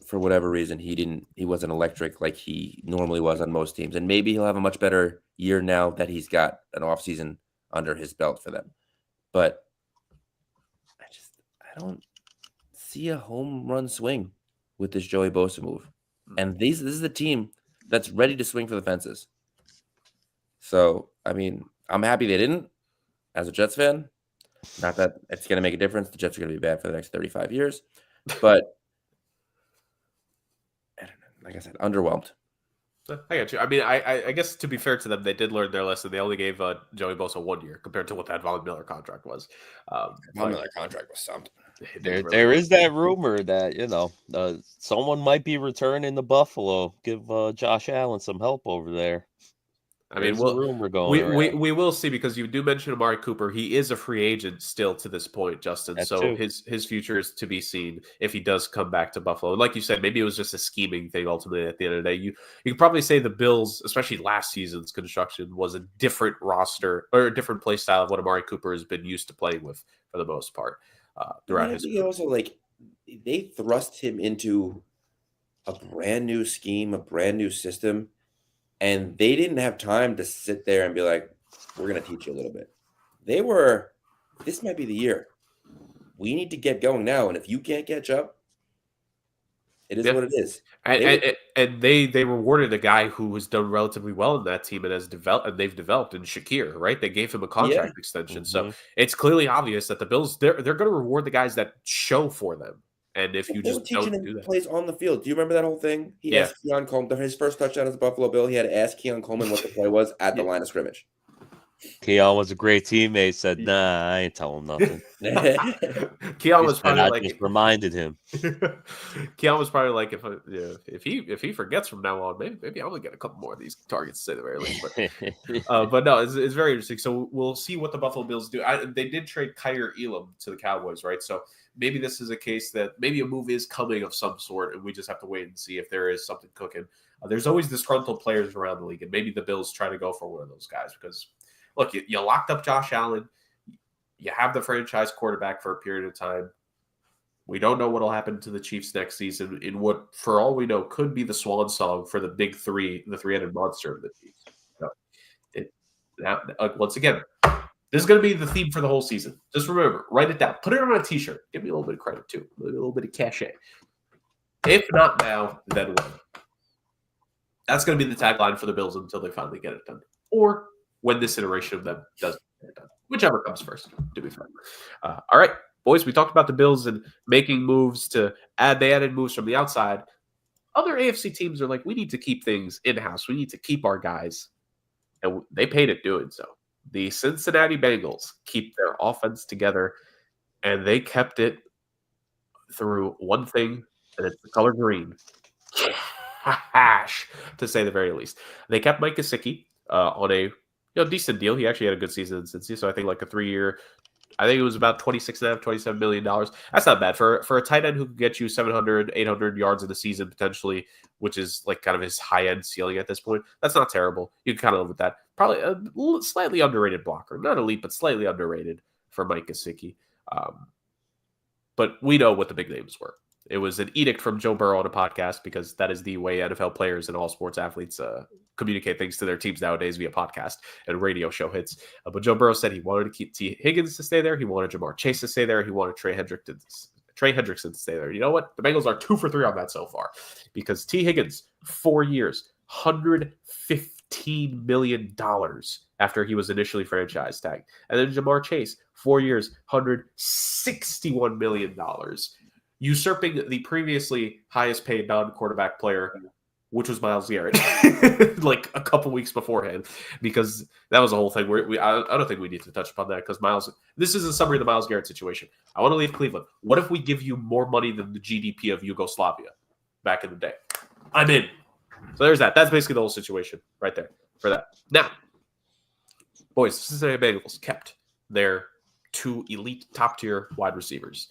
for whatever reason, he wasn't electric like he normally was on most teams. And maybe he'll have a much better year now that he's got an offseason under his belt for them. But I don't see a home run swing with this Joey Bosa move. And this is a team that's ready to swing for the fences. So, I mean, I'm happy they didn't as a Jets fan. Not that it's going to make a difference. The Jets are going to be bad for the next 35 years. But, I don't know, like I said, underwhelmed. I got you. I mean, I guess to be fair to them, they did learn their lesson. They only gave Joey Bosa 1 year compared to what that Von Miller contract was. Von Miller contract was something. There is that rumor that someone might be returning to Buffalo. Give Josh Allen some help over there. I mean, There's a rumor going we will see, because you do mention Amari Cooper. He is a free agent still to this point, Justin. That so too. his future is to be seen if he does come back to Buffalo. Like you said, maybe it was just a scheming thing. Ultimately, at the end of the day, you could probably say the Bills, especially last season's construction, was a different roster or a different play style of what Amari Cooper has been used to playing with for the most part throughout his career. Also, like, they thrust him into a brand new scheme, a brand new system. And they didn't have time to sit there and be like, we're going to teach you a little bit. This might be the year. We need to get going now. And if you can't catch up, it is what it is. And they rewarded a guy who has done relatively well in that team and has developed, and they've developed in Shakir, right? They gave him a contract extension. Mm-hmm. So it's clearly obvious that the Bills, they're going to reward the guys that show for them. And if you just don't do that, plays on the field. Do you remember that whole thing? He asked Keon Coleman, his first touchdown as a Buffalo Bill. He had to ask Keon Coleman what the play was at the line of scrimmage. Keon was a great teamate. Said, "Nah, I ain't telling him nothing." Keon was probably like, just reminded him. Keon was probably like, if he forgets from now on, maybe I'm gonna get a couple more of these targets, to say the very least. But no, it's very interesting. So we'll see what the Buffalo Bills do. They did trade Kyer Elam to the Cowboys, right? So maybe this is a case that maybe a move is coming of some sort, and we just have to wait and see if there is something cooking. There's always disgruntled players around the league, and maybe the Bills try to go for one of those guys because, look, you locked up Josh Allen. You have the franchise quarterback for a period of time. We don't know what will happen to the Chiefs next season in what, for all we know, could be the swan song for the big three, the three-headed monster of the Chiefs. So once again, this is going to be the theme for the whole season. Just remember, write it down. Put it on a T-shirt. Give me a little bit of credit, too. A little bit of cachet. If not now, then when? That's going to be the tagline for the Bills until they finally get it done. Or when this iteration of them doesn't get it done. Whichever comes first, to be fair. All right, boys, we talked about the Bills and making moves to add. They added moves from the outside. Other AFC teams are like, we need to keep things in-house. We need to keep our guys. And they paid it doing so. The Cincinnati Bengals keep their offense together, and they kept it through one thing, and it's the color green. Cash, to say the very least. They kept Mike Gesicki on a decent deal. He actually had a good season in Cincy, so I think like a 3-year, I think it was about $27 million. That's not bad for a tight end who could get you 700, 800 yards in the season potentially, which is like kind of his high-end ceiling at this point. That's not terrible. You can kind of live with that. Probably a slightly underrated blocker. Not elite, but slightly underrated for Mike Gesicki. But we know what the big names were. It was an edict from Joe Burrow on a podcast, because that is the way NFL players and all sports athletes communicate things to their teams nowadays via podcast and radio show hits. But Joe Burrow said he wanted to keep T. Higgins to stay there. He wanted Jamar Chase to stay there. He wanted Trey Hendrickson to stay there. You know what? The Bengals are 2 for 3 on that so far, because T. Higgins, 4 years, $115 million after he was initially franchise tagged. And then Jamar Chase, 4 years, $161 million. Usurping the previously highest paid non-quarterback player, which was Myles Garrett, like a couple weeks beforehand, because that was a whole thing. I don't think we need to touch upon that, because this is a summary of the Myles Garrett situation. I want to leave Cleveland. What if we give you more money than the GDP of Yugoslavia back in the day? I'm in. So there's that. That's basically the whole situation right there for that. Now, boys, the Cincinnati Bengals kept their 2 elite top-tier wide receivers.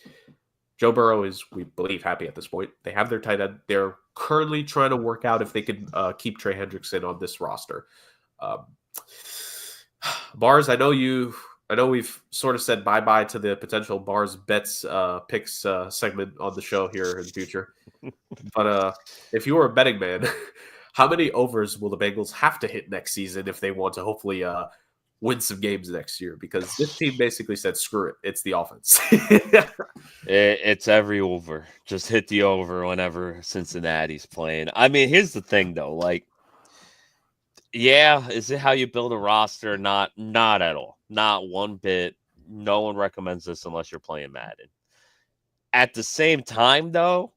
Joe Burrow is, we believe, happy at this point. They have their tight end. They're currently trying to work out if they can keep Trey Hendrickson on this roster. Bars, I know we've sort of said bye-bye to the potential Bars Bets picks segment on the show here in the future. But if you were a betting man, how many overs will the Bengals have to hit next season if they want to hopefully win some games next year because this team basically said, screw it. It's the offense. It's every over. Just hit the over whenever Cincinnati's playing. I mean, here's the thing, though. Like, yeah, is it how you build a roster? Not at all. Not one bit. No one recommends this unless you're playing Madden. At the same time, though,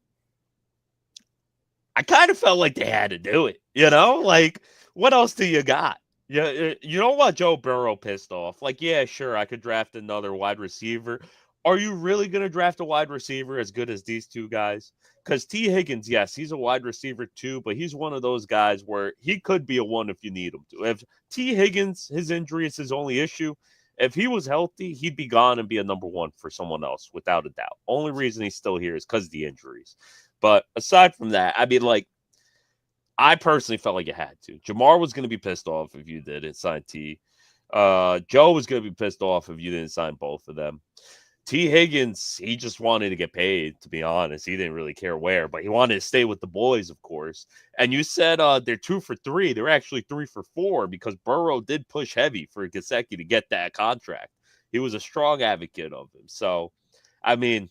I kind of felt like they had to do it. Like, what else do you got? You don't want Joe Burrow pissed off. Like, yeah, sure, I could draft another wide receiver. Are you really going to draft a wide receiver as good as these two guys? Because T. Higgins, yes, he's a wide receiver too, but he's one of those guys where he could be a one if you need him to. If T. Higgins, his injury is his only issue. If he was healthy, he'd be gone and be a number one for someone else, without a doubt. Only reason he's still here is because of the injuries. But aside from that, I mean, like, I personally felt like you had to. Jamar was going to be pissed off if you didn't sign T. Joe was going to be pissed off if you didn't sign both of them. T. Higgins, he just wanted to get paid, to be honest. He didn't really care where, but he wanted to stay with the boys, of course. And you said they're 2 for 3. They're actually 3 for 4 because Burrow did push heavy for Gesicki to get that contract. He was a strong advocate of him. So, I mean,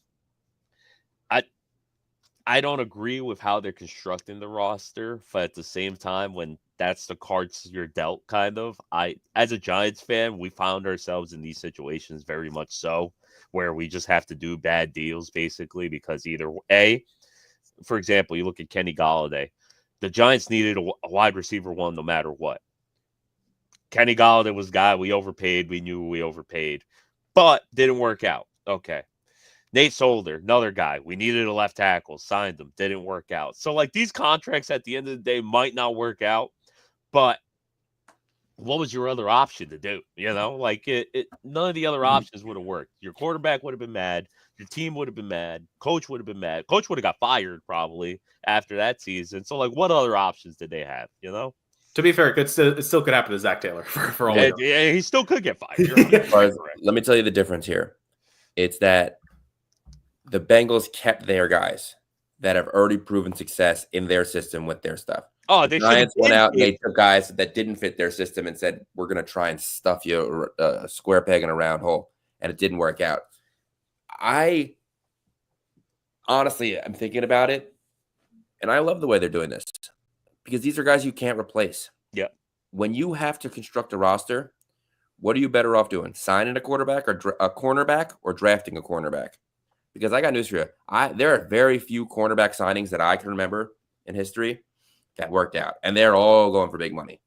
I don't agree with how they're constructing the roster, but at the same time, when that's the cards you're dealt, kind of, as a Giants fan, we found ourselves in these situations very much so, where we just have to do bad deals, basically, because either A, for example, you look at Kenny Golladay, the Giants needed a wide receiver one no matter what. Kenny Golladay was a guy we overpaid. We knew we overpaid, but didn't work out. Okay. Nate Solder, another guy. We needed a left tackle, signed him, didn't work out. So, like, these contracts at the end of the day might not work out, but what was your other option to do? Like, none of the other options would have worked. Your quarterback would have been mad. Your team would have been mad. Coach would have been mad. Coach would have got fired probably after that season. So, like, what other options did they have, To be fair, it still could happen to Zach Taylor for all we know. Yeah, he still could get fired. Let me tell you the difference here. It's that the Bengals kept their guys that have already proven success in their system with their stuff. Oh, the Giants went out and they took guys that didn't fit their system and said, we're going to try and stuff you a square peg in a round hole. And it didn't work out. I honestly am thinking about it, and I love the way they're doing this because these are guys you can't replace. Yeah. When you have to construct a roster, what are you better off doing? Signing a quarterback or a cornerback or drafting a cornerback? Because I got news for you. There are very few cornerback signings that I can remember in history that worked out. And they're all going for big money.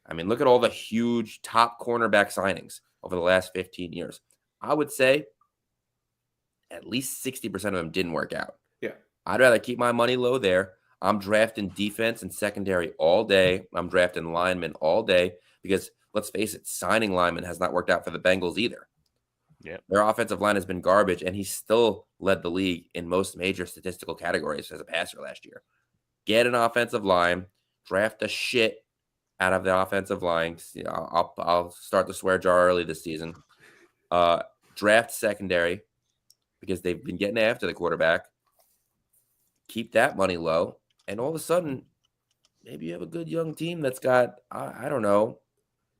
I mean, look at all the huge top cornerback signings over the last 15 years. I would say at least 60% of them didn't work out. Yeah. I'd rather keep my money low there. I'm drafting defense and secondary all day. I'm drafting linemen all day because, let's face it, signing linemen has not worked out for the Bengals either. Yeah, their offensive line has been garbage, and he still led the league in most major statistical categories as a passer last year. Get an offensive line, draft the shit out of the offensive line. I'll start the swear jar early this season. Draft secondary because they've been getting after the quarterback. Keep that money low, and all of a sudden, maybe you have a good young team that's got, I don't know,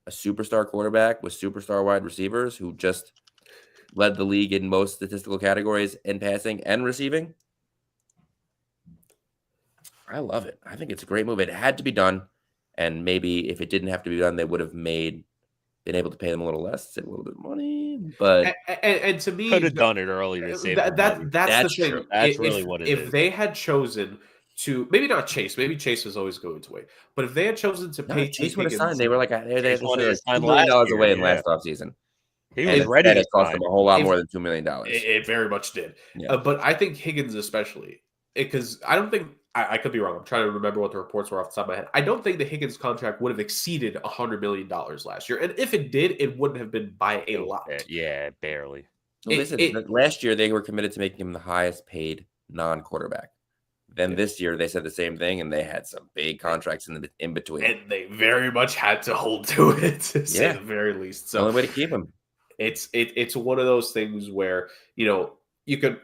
a superstar quarterback with superstar wide receivers who just led the league in most statistical categories in passing and receiving. I love it. I think it's a great move. It had to be done. And maybe if it didn't have to be done, they would have been able to pay them a little less, save a little bit of money. But and to me, could have done it earlier to save money. That's the thing. True. That's really what it is. If they had chosen to, maybe not Chase, maybe Chase was always going to wait, but if they had chosen to pay Chase would have signed, they were like $2 $2 million away in last offseason. He was ready to cost them a whole lot more than $2 million. It very much did. Yeah. But I think Higgins especially, because I don't think, I could be wrong. I'm trying to remember what the reports were off the top of my head. I don't think the Higgins contract would have exceeded $100 million last year. And if it did, it wouldn't have been by a lot. Yeah, barely. Listen, last year they were committed to making him the highest paid non-quarterback. Then this year they said the same thing, and they had some big contracts in between. And they very much had to hold to it, to say the very least. So the only way to keep him. It's one of those things where, you could,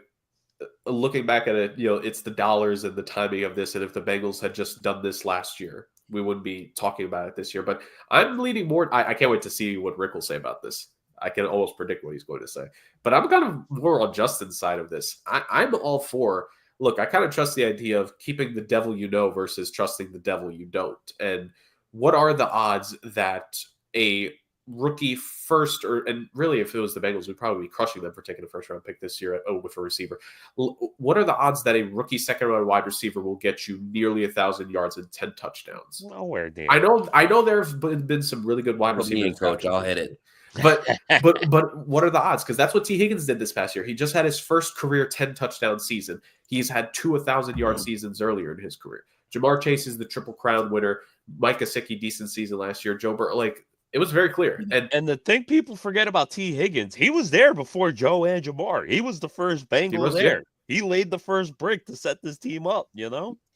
looking back at it, it's the dollars and the timing of this. And if the Bengals had just done this last year, we wouldn't be talking about it this year. But I'm leaning more. I can't wait to see what Rick will say about this. I can almost predict what he's going to say. But I'm kind of more on Justin's side of this. I'm all for, look, I kind of trust the idea of keeping the devil you know versus trusting the devil you don't. And what are the odds that a rookie first, and really if it was the Bengals, we'd probably be crushing them for taking a first round pick this year with a receiver. What are the odds that a rookie second round wide receiver will get you nearly 1,000 yards and 10 touchdowns? Nowhere near. I know there have been some really good wide receivers. Coach, I'll hit it. But what are the odds? Because that's what T. Higgins did this past year. He just had his first career 10 touchdown season. He's had 2 1,000-yard seasons earlier in his career. Jamar Chase is the Triple Crown winner. Mike Gesicki, decent season last year. Joe Burrow, it was very clear. And the thing people forget about T. Higgins, he was there before Joe and Jamar. He was the first Bengal there. He laid the first brick to set this team up,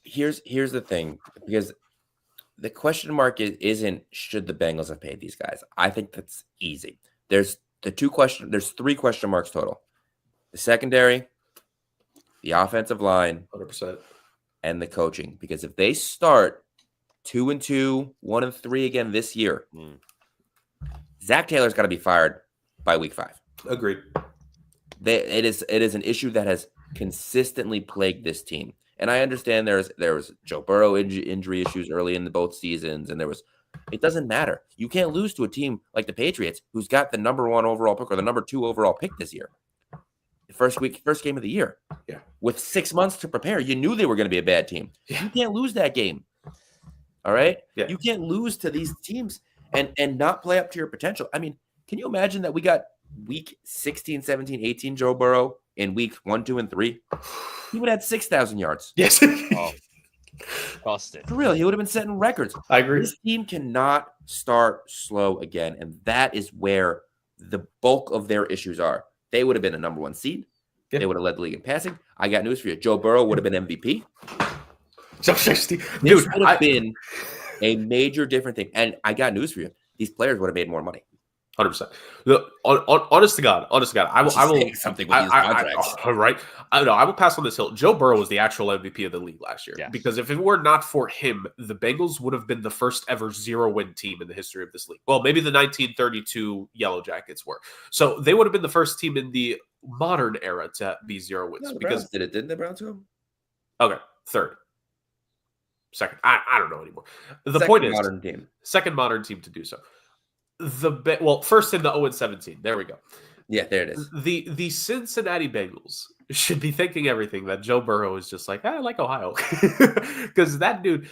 Here's the thing, because the question mark isn't should the Bengals have paid these guys. I think that's easy. There's 3 question marks total. The secondary, the offensive line, 100%, and the coaching. Because if they start 2-2, 1-3 again this year, Zach Taylor's got to be fired by week 5. Agreed. It is an issue that has consistently plagued this team. And I understand there was Joe Burrow injury issues early in both seasons, and it doesn't matter. You can't lose to a team like the Patriots, who's got the number 1 overall pick or the number 2 overall pick this year. The first game of the year. Yeah. With 6 months to prepare, you knew they were going to be a bad team. Yeah. You can't lose that game. All right? Yeah. You can't lose to these teams and not play up to your potential. I mean, can you imagine that we got week 16, 17, 18 Joe Burrow in week 1, 2, and 3? He would have had 6,000 yards. Yes. Busted. For real, he would have been setting records. I agree. This team cannot start slow again, and that is where the bulk of their issues are. They would have been a number 1 seed. Yeah. They would have led the league in passing. I got news for you. Joe Burrow would have been MVP. This This would have been a major different thing. And I got news for you. These players would have made more money. 100%. Honest to God, I will say something with these contracts. Right? I will pass on this hill. Joe Burrow was the actual MVP of the league last year. Yes. Because if it were not for him, the Bengals would have been the first ever 0-win team in the history of this league. Well, maybe the 1932 Yellow Jackets were. So they would have been the first team in the modern era to be 0 wins. No, the because Browns did it, didn't the Browns go? Okay, third. Second. I don't know anymore. The Second point is, modern team. second modern team to do so. First in the 0-17. There we go. Yeah, there it is. The Cincinnati Bengals should be thinking everything that Joe Burrow is just like, I like Ohio. Because that dude,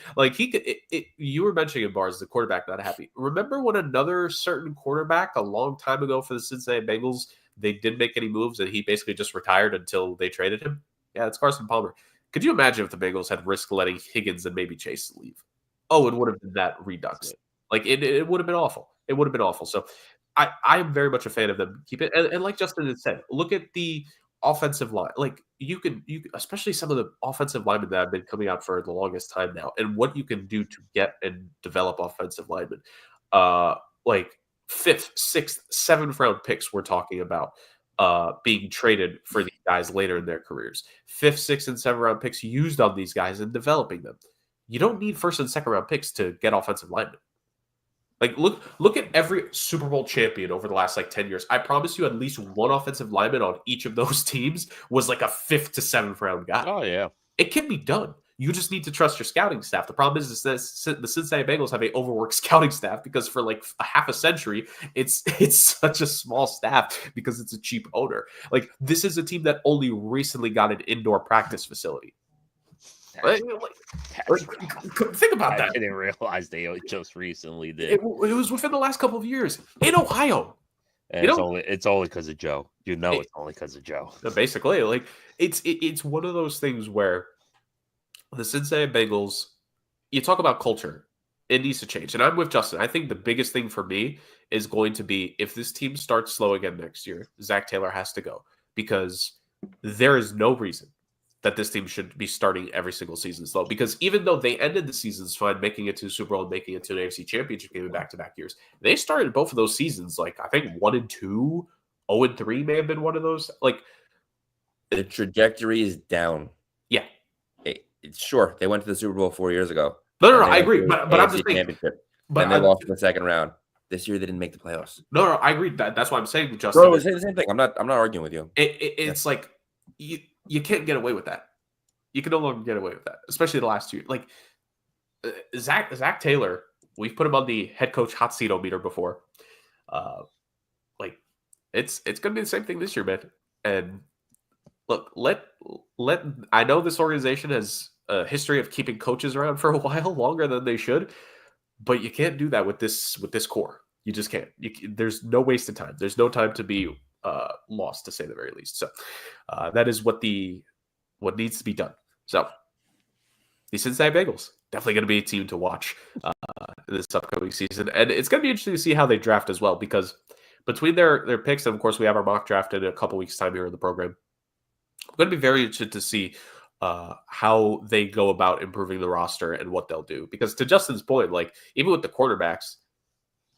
you were mentioning Bars, the quarterback not happy. Remember when another certain quarterback a long time ago for the Cincinnati Bengals, they didn't make any moves and he basically just retired until they traded him? Yeah, it's Carson Palmer. Could you imagine if the Bengals had risked letting Higgins and maybe Chase leave? Oh, it would have been that redux. It would have been awful. It would have been awful. So I'm very much a fan of them. Keep it. And like Justin had said, look at the offensive line. You could, especially some of the offensive linemen that have been coming out for the longest time now, and what you can do to get and develop offensive linemen. 5th, 6th, 7th round picks we're talking about being traded for these guys later in their careers. 5th, 6th, and 7th round picks used on these guys and developing them. You don't need 1st and 2nd round picks to get offensive linemen. Look at every Super Bowl champion over the last 10 years. I promise you at least one offensive lineman on each of those teams was a 5th to 7th round guy. Oh, yeah. It can be done. You just need to trust your scouting staff. The problem is that the Cincinnati Bengals have an overworked scouting staff because for a half a century, it's such a small staff because it's a cheap owner. This is a team that only recently got an indoor practice facility. Think about that. I didn't realize they just recently did. It was within the last couple of years in Ohio. And it's only because of Joe. It's only because of Joe. Basically, it's one of those things where the Cincinnati Bengals, you talk about culture, it needs to change. And I'm with Justin. I think the biggest thing for me is going to be if this team starts slow again next year, Zach Taylor has to go because there is no reason that this team should be starting every single season slow. Because even though they ended the seasons fine, making it to the Super Bowl and making it to an AFC Championship game in back-to-back years, they started both of those seasons I think 1-2, 0-3 may have been one of those. The trajectory is down. Yeah. Sure, they went to the Super Bowl 4 years ago, No, And I they agree. went to But I'm AFC just saying. Championship. But And they lost in the second round. This year they didn't make the playoffs. No, I agree. That's why I'm saying, Justin. Bro, say the same thing. I'm not arguing with you. It's like you can't get away with that. You can no longer get away with that, especially the last 2 years. Like Zach Taylor, we've put him on the head coach hot seat-o-meter before. Like it's gonna be the same thing this year, man. And look, let I know this organization has a history of keeping coaches around for a while, longer than they should, but you can't do that with this core. You just can't. There's no wasted time. There's no time to be lost, to say the very least. So that is what needs to be done. So the Cincinnati Bengals, definitely going to be a team to watch this upcoming season. And it's going to be interesting to see how they draft as well, because between their picks, and of course we have our mock draft in a couple weeks' time here in the program, I'm going to be very interested to see how they go about improving the roster and what they'll do. Because to Justin's point, like even with the quarterbacks,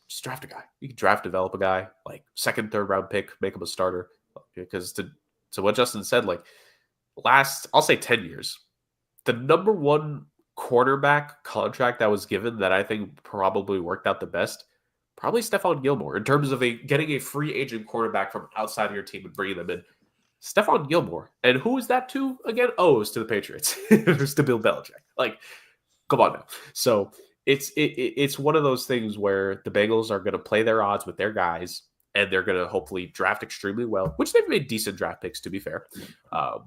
just draft a guy. You can develop a guy, like second, third round pick, make him a starter. Because to what Justin said, like I'll say 10 years, the number one quarterback contract that was given that I think probably worked out the best, probably Stephon Gilmore, in terms of getting a free agent quarterback from outside of your team and bringing them in. Stephon Gilmore. And who is that to again? Oh, it's to the Patriots. It's to Bill Belichick. Like, come on now. So it's one of those things where the Bengals are going to play their odds with their guys, and they're going to hopefully draft extremely well, which they've made decent draft picks, to be fair. I'm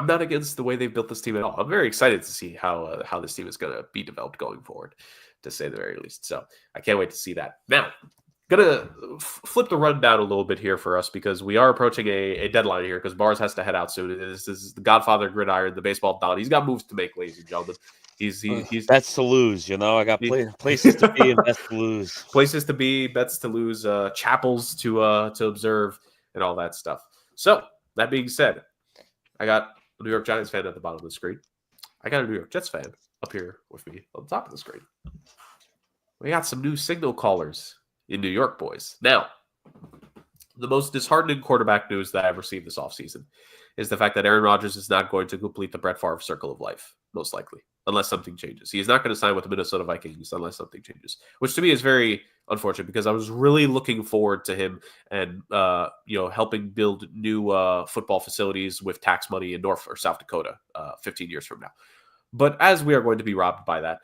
not against the way they've built this team at all. I'm very excited to see how this team is going to be developed going forward, to say the very least. So I can't wait to see that. Now, gonna flip the rundown a little bit here for us, because we are approaching a deadline here, because Bars has to head out soon. This is the Godfather Gridiron, the baseball don. He's got moves to make, ladies and gentlemen. He's bets to lose. I got places to be and bets to lose. Places to be, bets to lose, chapels to observe, and all that stuff. So that being said, I got a New York Giants fan at the bottom of the screen. I got a New York Jets fan up here with me on the top of the screen. We got some new signal callers in New York, boys. Now, the most disheartening quarterback news that I've received this offseason is the fact that Aaron Rodgers is not going to complete the Brett Favre circle of life, most likely, unless something changes. He is not going to sign with the Minnesota Vikings unless something changes, which to me is very unfortunate, because I was really looking forward to him and helping build new football facilities with tax money in North or South Dakota 15 years from now. But as we are going to be robbed by that,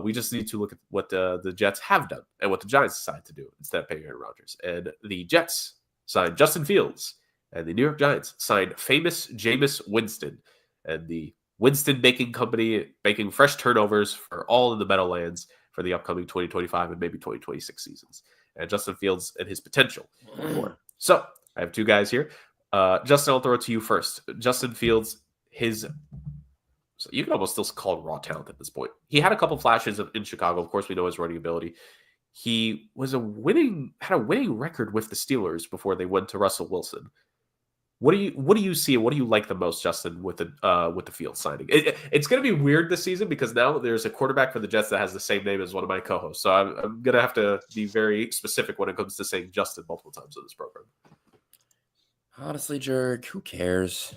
we just need to look at what the Jets have done and what the Giants decided to do instead of paying Aaron Rodgers. And the Jets signed Justin Fields, and the New York Giants signed famous Jameis Winston, and the Winston Baking Company making fresh turnovers for all in the Meadowlands for the upcoming 2025 and maybe 2026 seasons. And Justin Fields and his potential. So I have two guys here. Justin, I'll throw it to you first. Justin Fields, so you can almost still call him raw talent at this point. He had a couple flashes in Chicago. Of course, we know his running ability. He was had a winning record with the Steelers before they went to Russell Wilson. What do you see? What do you like the most, Justin, with the Fields signing? It's going to be weird this season, because now there's a quarterback for the Jets that has the same name as one of my co-hosts. So I'm going to have to be very specific when it comes to saying Justin multiple times on this program. Honestly, Jurg, who cares?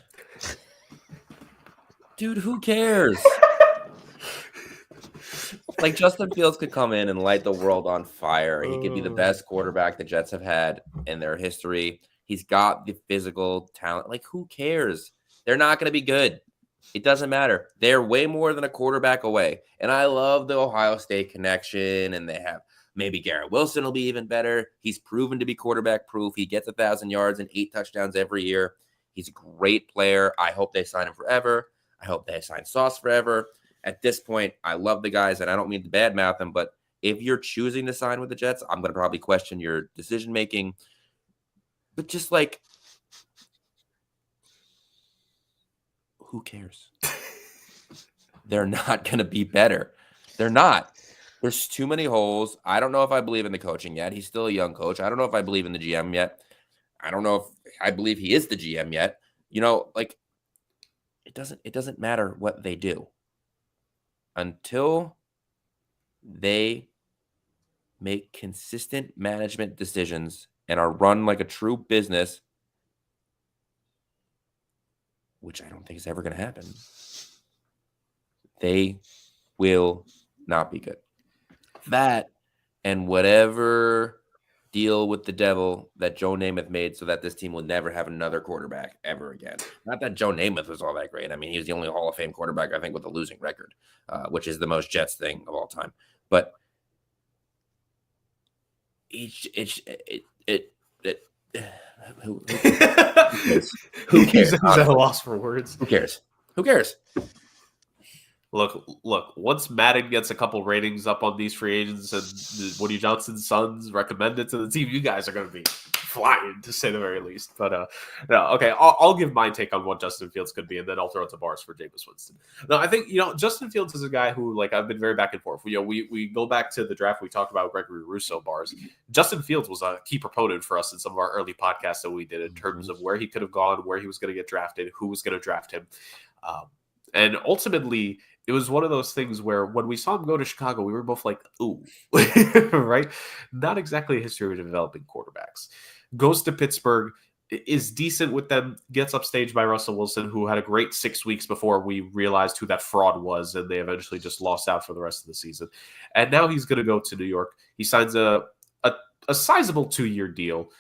Dude, who cares? Like, Justin Fields could come in and light the world on fire. He could be the best quarterback the Jets have had in their history. He's got the physical talent. Like, who cares? They're not going to be good. It doesn't matter. They're way more than a quarterback away. And I love the Ohio State connection, and they have maybe Garrett Wilson will be even better. He's proven to be quarterback proof. He gets 1,000 yards and 8 touchdowns every year. He's a great player. I hope they sign him forever. I hope they sign Sauce forever. At this point, I love the guys, and I don't mean to badmouth them, but if you're choosing to sign with the Jets, I'm going to probably question your decision-making. But just like, who cares? They're not going to be better. They're not. There's too many holes. I don't know if I believe in the coaching yet. He's still a young coach. I don't know if I believe in the GM yet. I don't know if I believe he is the GM yet. Like, it doesn't matter what they do until they make consistent management decisions and are run like a true business, which I don't think is ever going to happen. They will not be good. That and whatever deal with the devil that Joe Namath made so that this team will never have another quarterback ever again. Not that Joe Namath was all that great. I mean, he was the only Hall of Fame quarterback, I think, with a losing record, which is the most Jets thing of all time. But who He's cares? at a loss for words. Who cares? Who cares? Look, once Madden gets a couple ratings up on these free agents and Woody Johnson's sons recommend it to the team, you guys are going to be flying, to say the very least. But no, okay, I'll give my take on what Justin Fields could be, and then I'll throw it to Bars for Jameis Winston. No, I think, Justin Fields is a guy who, like, I've been very back and forth. We go back to the draft we talked about Gregory Rousseau, Bars. Justin Fields was a key proponent for us in some of our early podcasts that we did in terms of where he could have gone, where he was going to get drafted, who was going to draft him. And ultimately, it was one of those things where when we saw him go to Chicago, we were both like, ooh, right? Not exactly a history of developing quarterbacks. Goes to Pittsburgh, is decent with them, gets upstaged by Russell Wilson, who had a great 6 weeks before we realized who that fraud was, and they eventually just lost out for the rest of the season. And now he's going to go to New York. He signs a sizable 2-year deal.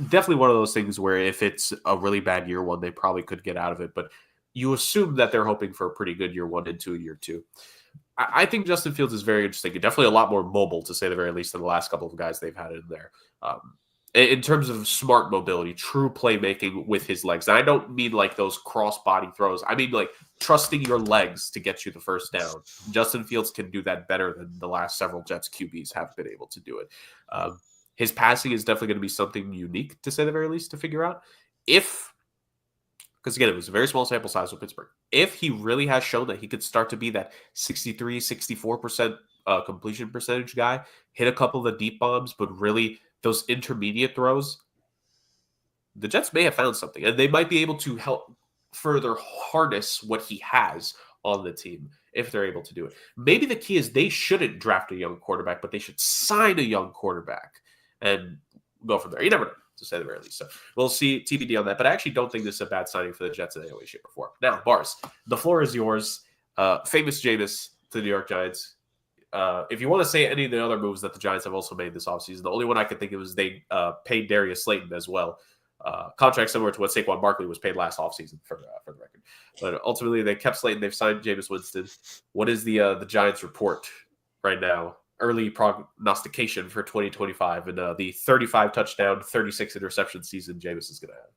Definitely one of those things where if it's a really bad year one, they probably could get out of it, but you assume that they're hoping for a pretty good year one into a year two. I think Justin Fields is very interesting and definitely a lot more mobile, to say the very least, than the last couple of guys they've had in there. In terms of smart mobility, true playmaking with his legs. And I don't mean like those cross-body throws. I mean like trusting your legs to get you the first down. Justin Fields can do that better than the last several Jets QBs have been able to do it. His passing is definitely going to be something unique, to say the very least, to figure out. Because again, it was a very small sample size with Pittsburgh. If he really has shown that he could start to be that 63, 64% completion percentage guy, hit a couple of the deep bombs, but really those intermediate throws, the Jets may have found something. And they might be able to help further harness what he has on the team if they're able to do it. Maybe the key is they shouldn't draft a young quarterback, but they should sign a young quarterback and go from there. You never know, to say the very least. So we'll see TBD on that. But I actually don't think this is a bad signing for the Jets in any way, shape, or form. Now, Bars, the floor is yours. Famous Jameis to the New York Giants. If you want to say any of the other moves that the Giants have also made this offseason, the only one I could think of is they paid Darius Slayton as well. Contract similar to what Saquon Barkley was paid last offseason, for the record. But ultimately, they kept Slayton. They've signed Jameis Winston. What is the Giants report right now? Early prognostication for 2025 and the 35 touchdown, 36 interception season Jameis is going to have.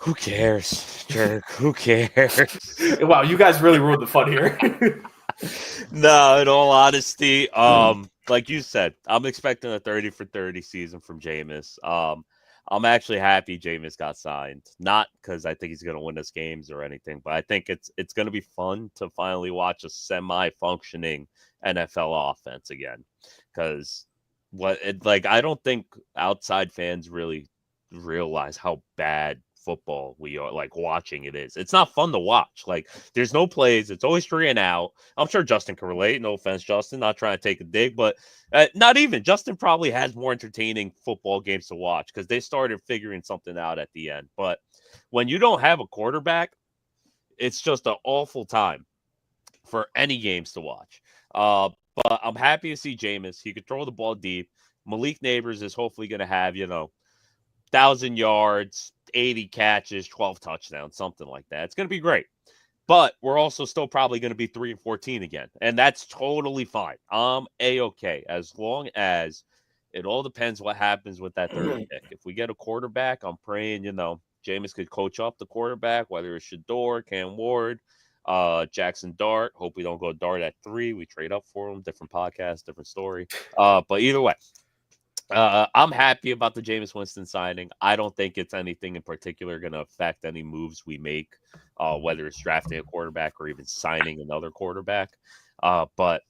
Who cares, Jurg? Who cares? Wow, you guys really ruined the fun here. No, in all honesty, like you said, I'm expecting a 30 for 30 season from Jameis. I'm actually happy Jameis got signed. Not because I think he's going to win us games or anything, but I think it's going to be fun to finally watch a semi-functioning NFL offense again. Because I don't think outside fans really realize how bad football we are, like, watching it is. It's not fun to watch. Like, there's no plays. It's always 3 and out. I'm sure Justin can relate. No offense, Justin. Not trying to take a dig, but not even. Justin probably has more entertaining football games to watch because they started figuring something out at the end. But when you don't have a quarterback, it's just an awful time for any games to watch. But I'm happy to see Jameis. He could throw the ball deep. Malik Neighbors is hopefully going to have, 1,000 yards, 80 catches, 12 touchdowns, something like that. It's going to be great. But we're also still probably going to be 3-14 again. And that's totally fine. I'm A-okay. As long as it all depends what happens with that third pick. If we get a quarterback, I'm praying, Jameis could coach up the quarterback, whether it's Shador, Cam Ward, Jackson Dart. Hope we don't go Dart at 3. We trade up for him. Different podcast, different story. But either way. I'm happy about the Jameis Winston signing. I don't think it's anything in particular going to affect any moves we make, whether it's drafting a quarterback or even signing another quarterback. But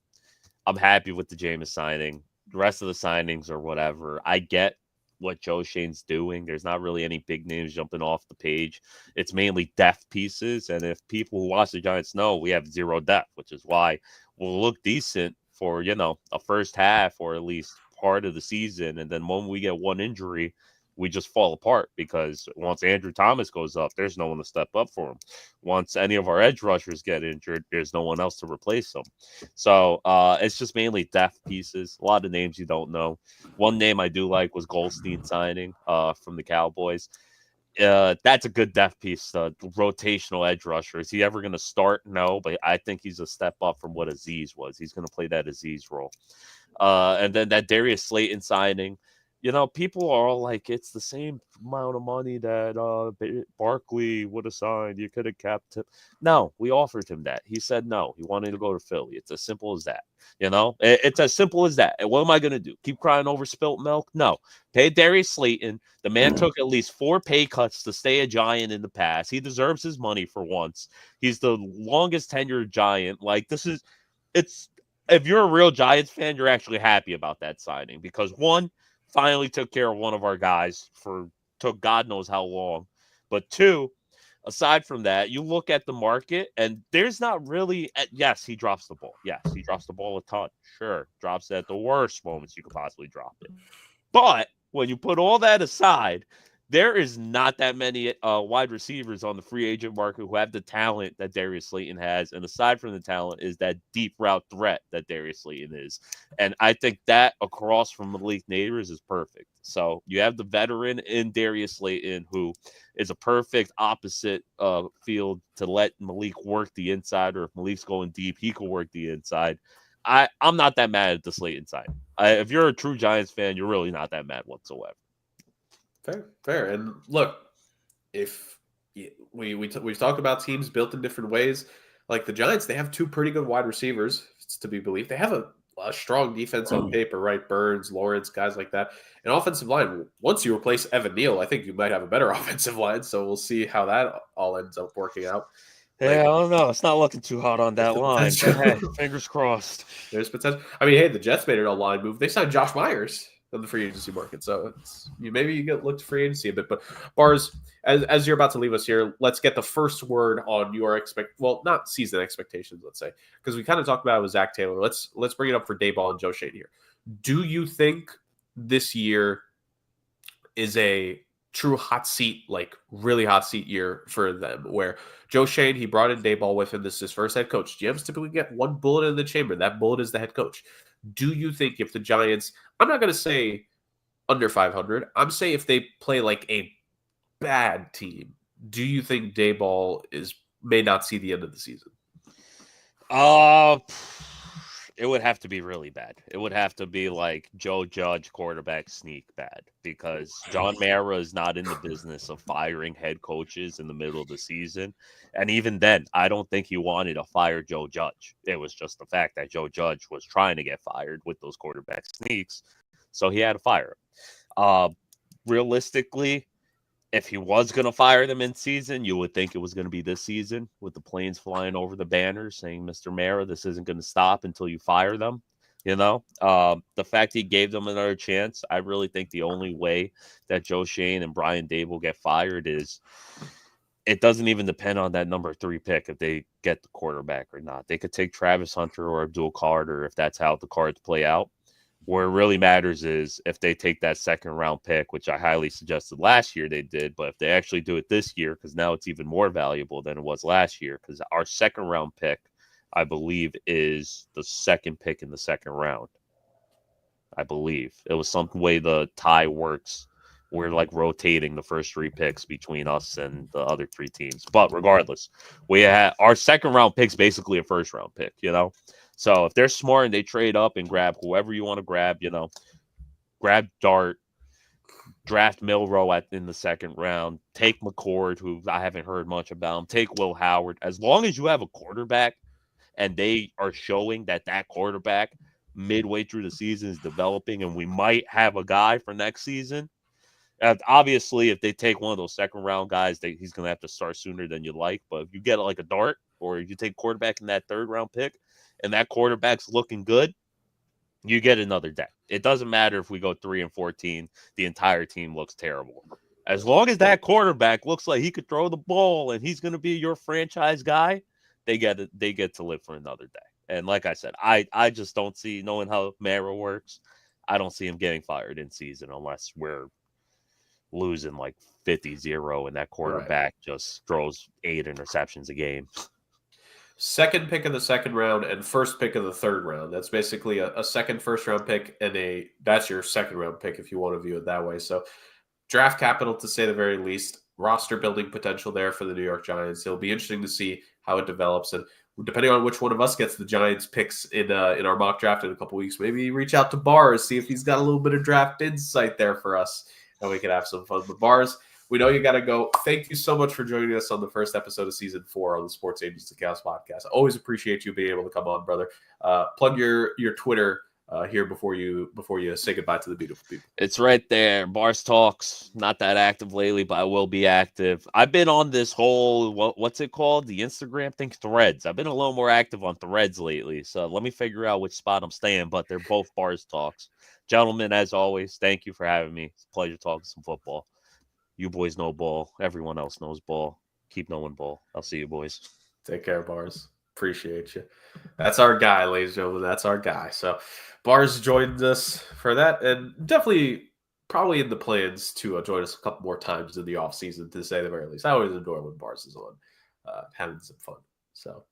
I'm happy with the Jameis signing. The rest of the signings or whatever, I get what Joe Shane's doing. There's not really any big names jumping off the page. It's mainly depth pieces. And if people who watch the Giants know, we have 0 depth, which is why we'll look decent for, a first half or at least part of the season, and then when we get one injury, we just fall apart because once Andrew Thomas goes up, there's no one to step up for him. Once any of our edge rushers get injured, there's no one else to replace them. So it's just mainly depth pieces. A lot of names you don't know. One name I do like was Goldstein signing from the Cowboys. That's a good depth piece, rotational edge rusher. Is he ever going to start? No, but I think he's a step up from what Aziz was. He's going to play that Aziz role. And then that Darius Slayton signing, people are all like, it's the same amount of money that Barkley would have signed. You could have kept him. No, we offered him that. He said no. He wanted to go to Philly. It's as simple as that. It's as simple as that. And what am I going to do? Keep crying over spilt milk? No. Pay Darius Slayton. The man took at least 4 pay cuts to stay a Giant in the past. He deserves his money for once. He's the longest tenured Giant. If you're a real Giants fan, you're actually happy about that signing because one, finally took care of one of our guys took God knows how long. But 2, aside from that, you look at the market and there's not really, yes, he drops the ball. Yes, he drops the ball a ton. Sure, drops it at the worst moments you could possibly drop it. But when you put all that aside, there is not that many wide receivers on the free agent market who have the talent that Darius Slayton has. And aside from the talent is that deep route threat that Darius Slayton is. And I think that across from Malik Neighbors is perfect. So you have the veteran in Darius Slayton who is a perfect opposite field to let Malik work the inside, or if Malik's going deep, he can work the inside. I'm not that mad at the Slayton side. If you're a true Giants fan, you're really not that mad whatsoever. Fair. And look, if we've talked about teams built in different ways, like the Giants, they have 2 pretty good wide receivers. It's to be believed. They have a strong defense on paper, right? Burns, Lawrence, guys like that. An offensive line. Once you replace Evan Neal, I think you might have a better offensive line. So we'll see how that all ends up working out. Yeah, I don't know. It's not looking too hot on that line. But hey, fingers crossed. There's potential. I mean, hey, the Jets made it a line move. They signed Josh Myers on the free agency market, so maybe you get looked free agency a bit. But Bars, as you're about to leave us here, let's get the first word on your not season expectations, let's say, because we kind of talked about it with Zach Taylor. Let's bring it up for Dayball and Joe Shane here. Do you think this year is a true hot seat, like really hot seat year for them, where Joe Shane, he brought in Dayball with him? This is his first head coach. GMs typically get one bullet in the chamber. That bullet is the head coach. Do you think if the Giants, I'm not going to say under 500, I'm saying if they play like a bad team, do you think Dayball may not see the end of the season? It would have to be really bad. It would have to be like Joe Judge quarterback sneak bad, because John Mara is not in the business of firing head coaches in the middle of the season. And even then, I don't think he wanted to fire Joe Judge. It was just the fact that Joe Judge was trying to get fired with those quarterback sneaks. So he had to fire him. Realistically, if he was going to fire them in season, you would think it was going to be this season, with the planes flying over the banners saying, Mr. Mara, this isn't going to stop until you fire them. The fact he gave them another chance, I really think the only way that Joe Shane and Brian Daboll get fired is it doesn't even depend on that number 3 pick if they get the quarterback or not. They could take Travis Hunter or Abdul Carter if that's how the cards play out. Where it really matters is if they take that 2nd round pick, which I highly suggested last year they did, but if they actually do it this year, because now it's even more valuable than it was last year, because our 2nd round pick, I believe, is the 2nd pick in the 2nd round. I believe it was some way the tie works. We're like rotating the first 3 picks between us and the other 3 teams. But regardless, we have our 2nd round pick's basically a 1st round pick, So if they're smart and they trade up and grab whoever you want to grab, grab Dart, draft Milrow in the 2nd round, take McCord, who I haven't heard much about him, take Will Howard. As long as you have a quarterback and they are showing that quarterback midway through the season is developing, and we might have a guy for next season. Obviously, if they take one of those 2nd round guys, he's going to have to start sooner than you like. But if you get like a Dart, or you take quarterback in that 3rd round pick, and that quarterback's looking good, you get another deck. It doesn't matter if we go 3-14, the entire team looks terrible. As long as that quarterback looks like he could throw the ball and he's going to be your franchise guy, they get to live for another day. And like I said, I just don't see, knowing how Mara works, I don't see him getting fired in season unless we're losing like 50-0, and that quarterback just throws 8 interceptions a game. Second pick of the second round and first pick of the third round. That's basically a second first-round pick, and that's your second-round pick if you want to view it that way. So draft capital, to say the very least. Roster building potential there for the New York Giants. It'll be interesting to see how it develops, and depending on which one of us gets the Giants picks in our mock draft in a couple weeks, maybe reach out to Bars, see if he's got a little bit of draft insight there for us, and we can have some fun. But Bars, we know you got to go. Thank you so much for joining us on the first episode of season 4 on the Sports Agents of Chaos podcast. I always appreciate you being able to come on, brother. Plug your Twitter here before you say goodbye to the beautiful people. It's right there. Bars Talks. Not that active lately, but I will be active. I've been on this whole, what's it called? The Instagram thing, Threads. I've been a little more active on Threads lately. So let me figure out which spot I'm staying, but they're both Bars Talks. Gentlemen, as always, thank you for having me. It's a pleasure talking some football. You boys know ball. Everyone else knows ball. Keep knowing ball. I'll see you boys. Take care, Bars. Appreciate you. That's our guy, ladies and gentlemen. That's our guy. So Bars joined us for that, and definitely probably in the plans to join us a couple more times in the offseason, to say the very least. I always enjoy when Bars is on, having some fun. So,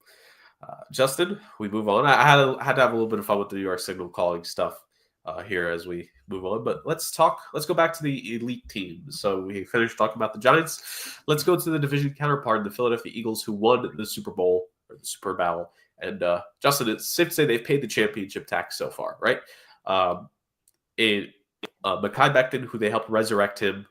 Justin, we move on. I had to have a little bit of fun with the New York Signal calling stuff here as we move on. But let's go back to the elite teams. So we finished talking about the Giants. Let's go to the division counterpart, the Philadelphia Eagles, who won the Super Bowl or the Super Bowl. And Justin, it's safe to say they've paid the championship tax so far, right? Mekhi Becton, who they helped resurrect him,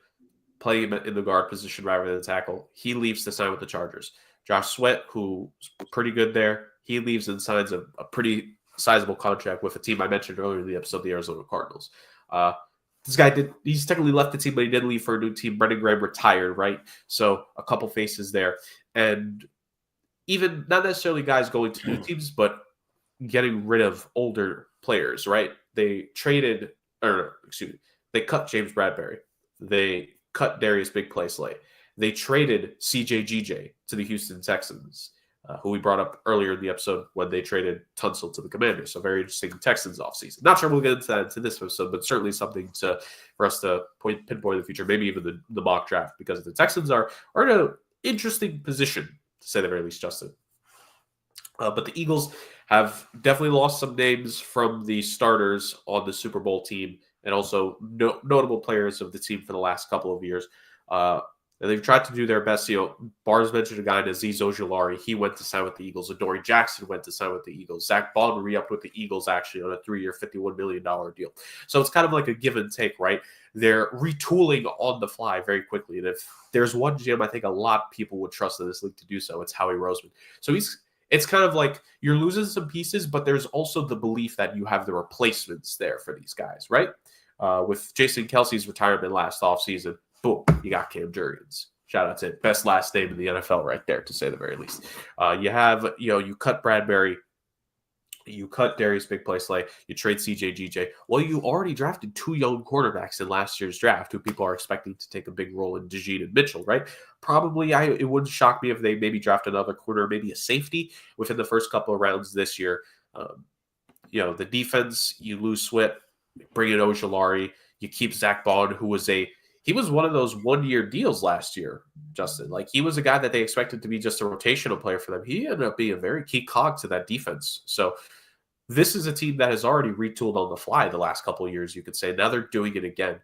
playing him in the guard position rather than the tackle, he leaves to sign with the Chargers. Josh Sweat, who's pretty good there, he leaves and signs a pretty sizable contract with a team I mentioned earlier in the episode, the Arizona Cardinals. This guy he's technically left the team, but he did leave for a new team. Brendan Graham retired, right? So a couple faces there. And even not necessarily guys going to new teams, but getting rid of older players, right? They cut James Bradbury. They cut Darius Big Play Slay. They traded CJGJ to the Houston Texans, who we brought up earlier in the episode when they traded Tunsil to the Commanders. So very interesting Texans offseason. Not sure we'll get into that into this episode, but certainly something for us to pinpoint in the future, maybe even the mock draft, because the Texans are in an interesting position, to say the very least, Justin. But the Eagles have definitely lost some names from the starters on the Super Bowl team and also notable players of the team for the last couple of years. And they've tried to do their best. Bars mentioned a guy, Azeez Ojulari. He went to sign with the Eagles. Adoree Jackson went to sign with the Eagles. Zach Bond re-upped with the Eagles, actually, on a 3-year, $51 million deal. So it's kind of like a give and take, right? They're retooling on the fly very quickly. And if there's one GM I think a lot of people would trust in this league to do so, it's Howie Roseman. So it's kind of like you're losing some pieces, but there's also the belief that you have the replacements there for these guys, right? With Jason Kelsey's retirement last offseason, boom, you got Cam Jurgens. Shout out to it. Best last name in the NFL right there, to say the very least. You cut Bradbury, you cut Darius Big Play Slay, you trade CJGJ. Well, you already drafted 2 young quarterbacks in last year's draft who people are expecting to take a big role in DeJean and Mitchell, right? Probably it wouldn't shock me if they maybe draft another corner, maybe a safety within the first couple of rounds this year. The defense, you lose Sweat, bring in Ojulari, you keep Zach Bond, who was he was one of those 1-year deals last year, Justin. Like, he was a guy that they expected to be just a rotational player for them. He ended up being a very key cog to that defense. So this is a team that has already retooled on the fly the last couple of years, you could say. Now they're doing it again.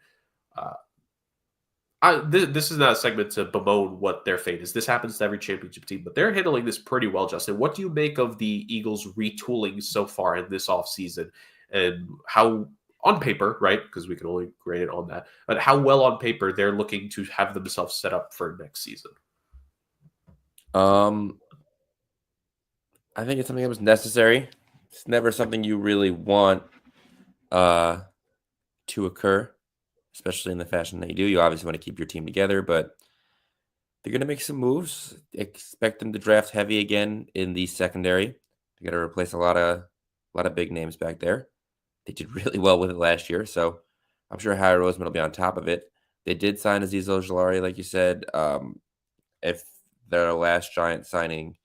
This is not a segment to bemoan what their fate is. This happens to every championship team, but they're handling this pretty well, Justin. What do you make of the Eagles retooling so far in this offseason, and how, on paper, right, because we can only grade it on that, but how well on paper they're looking to have themselves set up for next season? I think it's something that was necessary. It's never something you really want to occur, especially in the fashion that you do. You obviously want to keep your team together, but they're going to make some moves. Expect them to draft heavy again in the secondary. They got to replace a lot of big names back there. They did really well with it last year, so I'm sure Howie Roseman will be on top of it. They did sign Azeez Ojulari, like you said. If their last Giant signing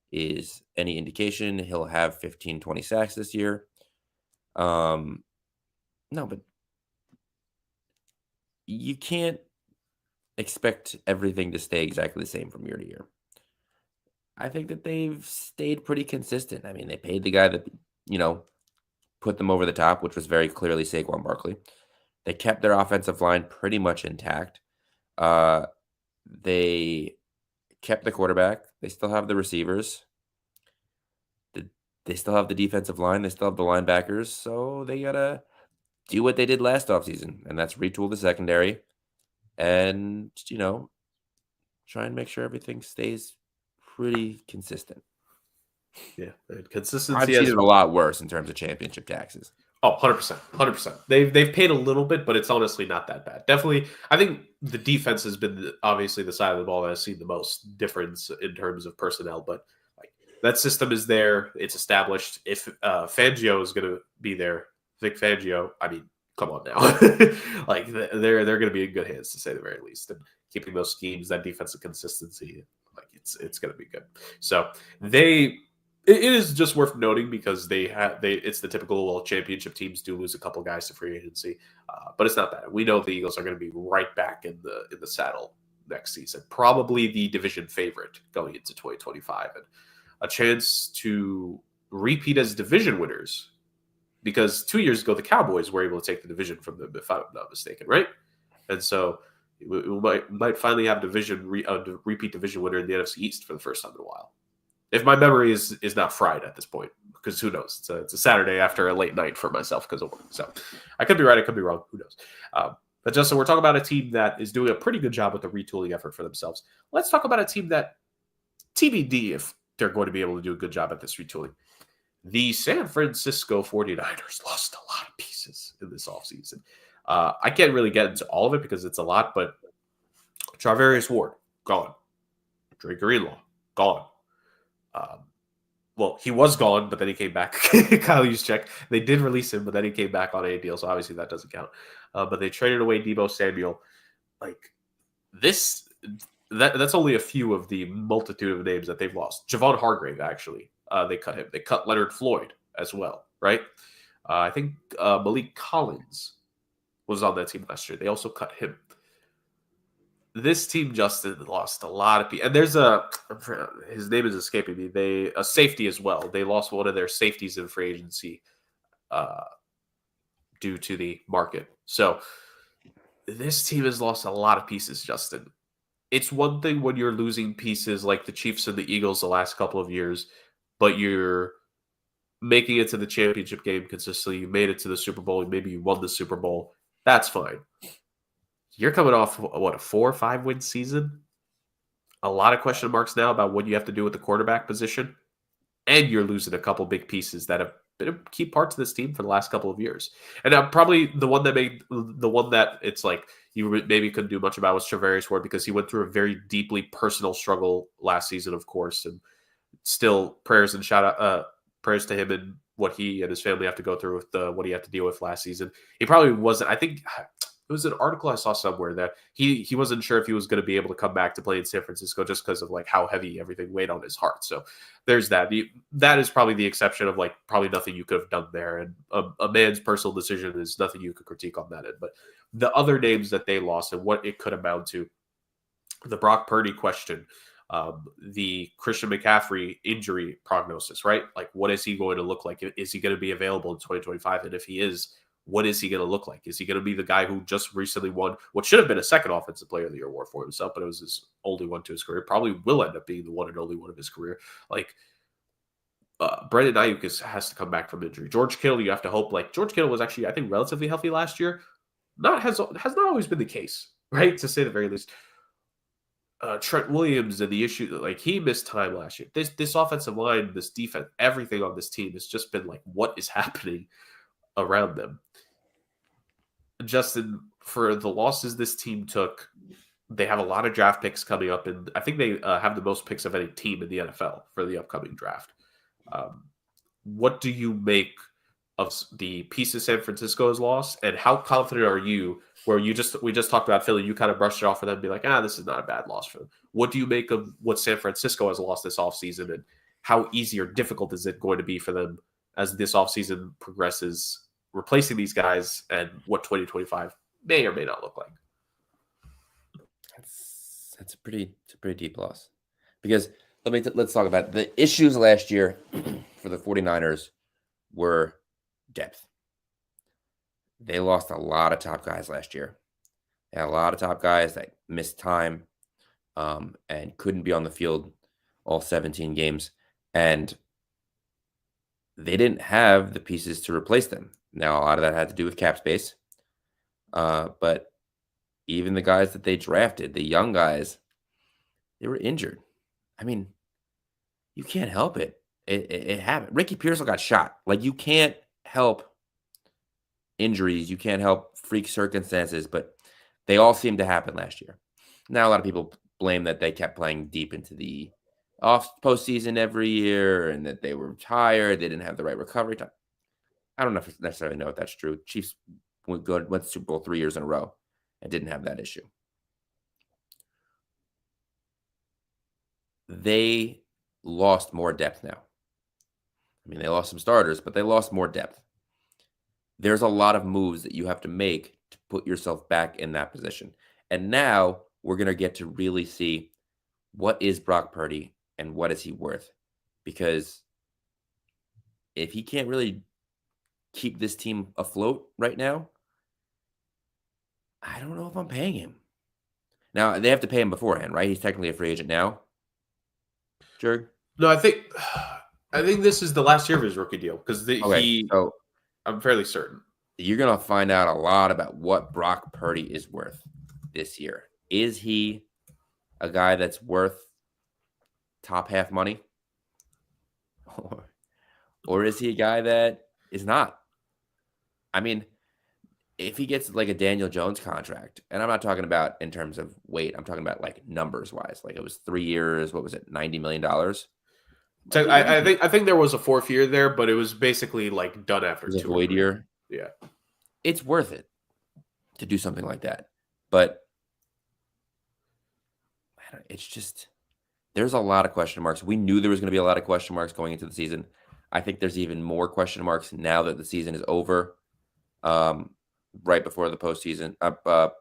is any indication, he'll have 15, 20 sacks this year. No, but you can't expect everything to stay exactly the same from year to year. I think that they've stayed pretty consistent. I mean, they paid the guy that, put them over the top, which was very clearly Saquon Barkley. They kept their offensive line pretty much intact. They kept the quarterback. They still have the receivers. They still have the defensive line. They still have the linebackers. So they got to do what they did last offseason, and that's retool the secondary and, try and make sure everything stays pretty consistent. Yeah, and I've consistency seen it a lot worse in terms of championship taxes. Oh, 100%. 100%. They've paid a little bit, but it's honestly not that bad. Definitely, I think the defense has been obviously the side of the ball that has seen the most difference in terms of personnel, but like that system is there. It's established. If Fangio is going to be there, Vic Fangio, I mean, come on now. Like they're going to be in good hands to say the very least, and keeping those schemes, that defensive consistency, like it's going to be good. So it is just worth noting because it's the typical championship teams do lose a couple guys to free agency, but it's not bad. We know the Eagles are going to be right back in the saddle next season, probably the division favorite going into 2025, and a chance to repeat as division winners because 2 years ago the Cowboys were able to take the division from them, if I'm not mistaken, right? And so we might finally have a repeat division winner in the NFC East for the first time in a while. If my memory is not fried at this point, because who knows? It's a Saturday after a late night for myself because of work. So I could be right, I could be wrong. Who knows? But Justin, we're talking about a team that is doing a pretty good job with the retooling effort for themselves. Let's talk about a team that TBD if they're going to be able to do a good job at this retooling. The San Francisco 49ers lost a lot of pieces in this offseason. I can't really get into all of it because it's a lot, but Charvarius Ward, gone. Dre Greenlaw, gone. Well, he was gone, but then he came back. Kyle Juszczyk. They did release him, but then he came back on a deal, so obviously that doesn't count. But they traded away Deebo Samuel. Like this, that's only a few of the multitude of names that they've lost. Javon Hargrave, actually, they cut him. They cut Leonard Floyd as well, right? I think Malik Collins was on that team last year. They also cut him. This team, Justin, lost a lot of people. And there's his name is escaping me. A safety as well. They lost one of their safeties in free agency due to the market. So this team has lost a lot of pieces, Justin. It's one thing when you're losing pieces like the Chiefs and the Eagles the last couple of years, but you're making it to the championship game consistently. You made it to the Super Bowl. Maybe you won the Super Bowl. That's fine. You're coming off, a 4 or 5 win season? A lot of question marks now about what you have to do with the quarterback position. And you're losing a couple big pieces that have been key parts of this team for the last couple of years. And probably the one that it's like you maybe couldn't do much about was Charvarius Ward because he went through a very deeply personal struggle last season, of course. And still prayers and prayers to him and what he and his family have to go through with what he had to deal with last season. He probably wasn't, I think it was an article I saw somewhere that he wasn't sure if he was going to be able to come back to play in San Francisco just because of like how heavy everything weighed on his heart. So there's that. That is probably the exception of like probably nothing you could have done there. And a man's personal decision is nothing you could critique on that end. But the other names that they lost and what it could amount to, the Brock Purdy question, the Christian McCaffrey injury prognosis, right? Like what is he going to look like? Is he going to be available in 2025? And if he is, what is he going to look like? Is he going to be the guy who just recently won what should have been a second Offensive Player of the Year award for himself, but it was his only one to his career? Probably will end up being the one and only one of his career. Like Brandon Ayuk has to come back from injury. George Kittle, you have to hope. Like George Kittle was actually, I think, relatively healthy last year. Has not always been the case, right? To say the very least. Trent Williams and the issue, like he missed time last year. This offensive line, this defense, everything on this team has just been like, what is happening around them? Justin, for the losses this team took, they have a lot of draft picks coming up, and I think they have the most picks of any team in the NFL for the upcoming draft. What do you make of the pieces San Francisco has lost, and how confident are you? Where we just talked about Philly, you kind of brushed it off for them and be like, this is not a bad loss for them. What do you make of what San Francisco has lost this offseason, and how easy or difficult is it going to be for them as this offseason progresses, replacing these guys, and what 2025 may or may not look like? It's a pretty deep loss. Because let's talk about it. The issues last year for the 49ers were depth. They lost a lot of top guys last year. They had a lot of top guys that missed time and couldn't be on the field all 17 games. And they didn't have the pieces to replace them. Now, a lot of that had to do with cap space. But even the guys that they drafted, the young guys, they were injured. I mean, you can't help it. It happened. Ricky Pearsall got shot. Like, you can't help injuries. You can't help freak circumstances, but they all seemed to happen last year. Now, a lot of people blame that they kept playing deep into the postseason every year and that they were tired. They didn't have the right recovery time. I don't necessarily know if that's true. Chiefs went to Super Bowl 3 years in a row and didn't have that issue. They lost more depth now. I mean, they lost some starters, but they lost more depth. There's a lot of moves that you have to make to put yourself back in that position. And now we're going to get to really see what is Brock Purdy and what is he worth. Because if he can't really keep this team afloat right now, I don't know if I'm paying him. Now, they have to pay him beforehand, right? He's technically a free agent now. Jurg? No, I think this is the last year of his rookie deal because So I'm fairly certain. you're going to find out a lot about what Brock Purdy is worth this year. Is he a guy that's worth top half money? Or is he a guy that is not? I mean, if he gets like a Daniel Jones contract, and I'm not talking about in terms of weight, I'm talking about like numbers wise. Like it was 3 years, what was it, $90 million? So I think there was a fourth year there, but it was basically like done after It was a 2 void year. Yeah. It's worth it to do something like that. But it's just, there's a lot of question marks. We knew there was going to be a lot of question marks going into the season. I think there's even more question marks now that the season is over, right before the postseason,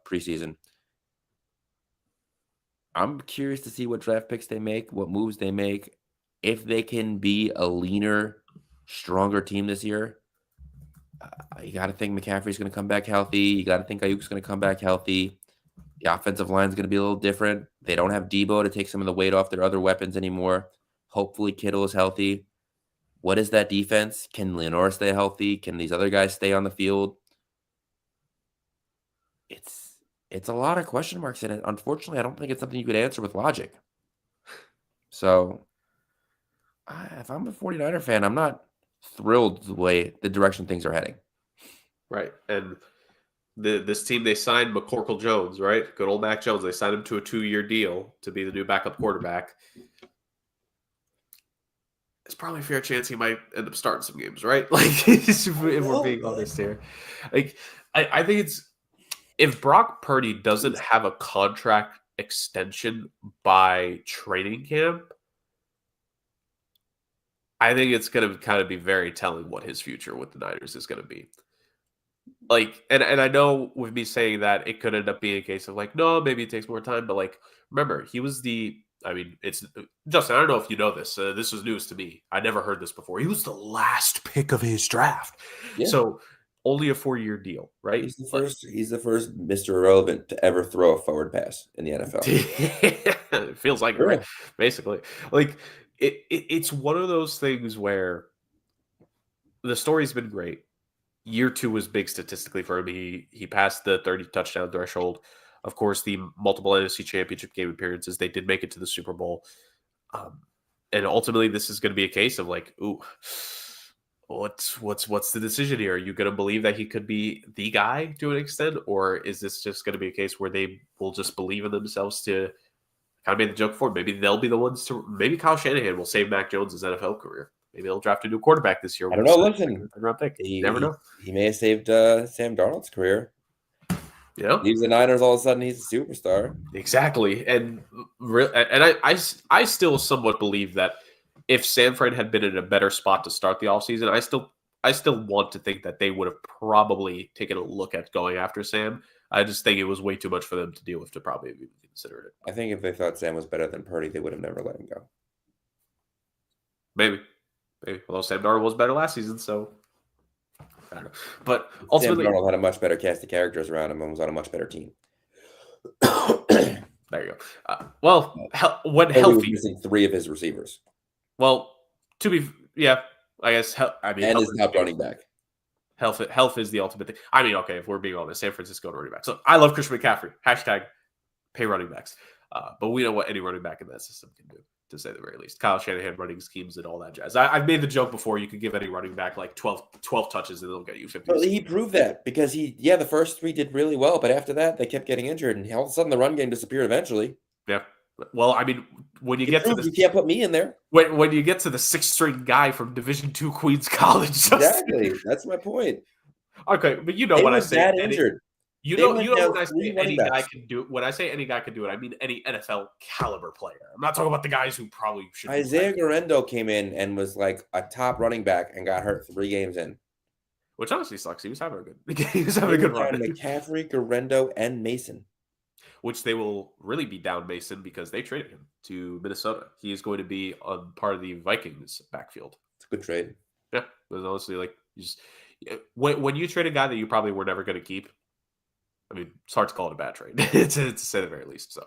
preseason. I'm curious to see what draft picks they make, what moves they make, if they can be a leaner, stronger team this year. You got to think McCaffrey's going to come back healthy. You got to think Ayuk's going to come back healthy. The offensive line is going to be a little different. They don't have Debo to take some of the weight off their other weapons anymore. Hopefully Kittle is healthy. What is that defense? Can Leonore stay healthy? Can these other guys stay on the field? It's a lot of question marks in it. Unfortunately, I don't think it's something you could answer with logic. So if I'm a 49er fan, I'm not thrilled the direction things are heading. Right. And this team, they signed McCorkle Jones, right? Good old Mac Jones. They signed him to a 2-year deal to be the new backup quarterback. It's probably a fair chance he might end up starting some games, right? Like, if we're being honest here. Like, I think it's, if Brock Purdy doesn't have a contract extension by training camp, I think it's going to kind of be very telling what his future with the Niners is going to be. Like, and I know with me saying that, it could end up being a case of like, no, maybe it takes more time. But like, remember, he was it's Justin, I don't know if you know this. This was news to me. I never heard this before. He was the last pick of his draft. Yeah. So only a 4-year deal, right? He's the first Mr. Irrelevant to ever throw a forward pass in the NFL. It feels like it, right? Basically. Like, it's one of those things where the story's been great. Year 2 was big statistically for him. He passed the 30 touchdown threshold. Of course, the multiple NFC Championship game appearances, they did make it to the Super Bowl. And ultimately, this is going to be a case of like, ooh, what's the decision here? Are you going to believe that he could be the guy to an extent, or is this just going to be a case where they will just believe in themselves to kind of make the joke for him? Maybe they'll be the ones to. Maybe Kyle Shanahan will save Mac Jones' NFL career. Maybe they'll draft a new quarterback this year. I don't know. Listen, you never know. He may have saved Sam Darnold's career. Yeah, leaves the Niners, all of a sudden he's a superstar. Exactly, and I still somewhat believe that if San Fran had been in a better spot to start the offseason, I still want to think that they would have probably taken a look at going after Sam. I just think it was way too much for them to deal with to probably even consider it. I think if they thought Sam was better than Purdy, they would have never let him go. Maybe. Although Sam Darnold was better last season, so I don't know. But ultimately, Sam Darnold had a much better cast of characters around him and was on a much better team. there you go. When Purdy was healthy, missing 3 of his receivers. well, I guess. And his top running back. Health is the ultimate thing. I mean, okay, if we're being honest, San Francisco running back. So I love Christian McCaffrey. Hashtag pay running backs. But we know what any running back in that system can do, to say the very least. Kyle Shanahan running schemes and all that jazz. I've made the joke before. You could give any running back like 12 touches and they'll get you 50. Well, he proved that because the first 3 did really well, but after that they kept getting injured, and all of a sudden the run game disappeared eventually. Yeah. Well, I mean, when you get to you can't put me in there. When you get to the 6th string guy from Division II Queens College, exactly. That's my point. Okay, but you know when I say injured. You know when I say any guy can do it. When I say any guy can do it, I mean any NFL caliber player. I'm not talking about the guys who probably should. Isaiah Guerrero came in and was like a top running back and got hurt 3 games in. Which honestly sucks. He was having a good run. McCaffrey, Guerrero, and Mason. Which they will really be down Mason because they traded him to Minnesota. He is going to be on part of the Vikings backfield. It's a good trade. Yeah, but honestly, like when you trade a guy that you probably were never going to keep, I mean, it's hard to call it a bad trade, to say the very least. So,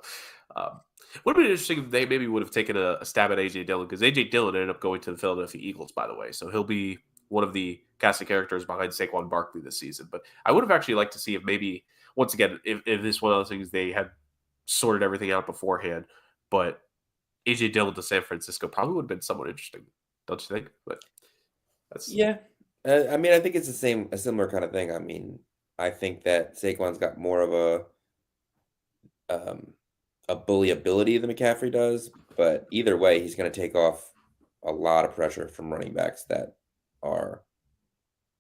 would have been interesting if they maybe would have taken a stab at A.J. Dillon, because A.J. Dillon ended up going to the Philadelphia Eagles, by the way. So he'll be one of the cast of characters behind Saquon Barkley this season. But I would have actually liked to see if maybe, once again, if this one of those things they had sorted everything out beforehand, but A.J. Dillon to San Francisco probably would have been somewhat interesting, don't you think? But that's I mean, I think it's a similar kind of thing. I mean, I think that Saquon's got more of a bully ability than McCaffrey does, but either way, he's going to take off a lot of pressure from running backs that are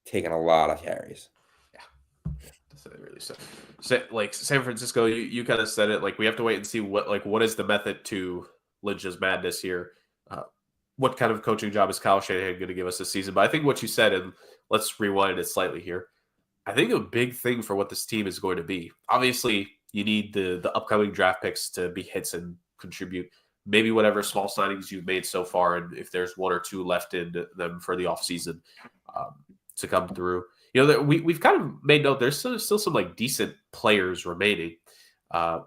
taking a lot of carries. Yeah, that's really so. Like San Francisco, you kind of said it. Like we have to wait and see what is the method to Lynch's madness here. What kind of coaching job is Kyle Shanahan going to give us this season? But I think what you said, and let's rewind it slightly here. I think a big thing for what this team is going to be, obviously, you need the upcoming draft picks to be hits and contribute. Maybe whatever small signings you've made so far, and if there's 1 or 2 left in them for the offseason to come through. You know, we've kind of made note there's still some like decent players remaining.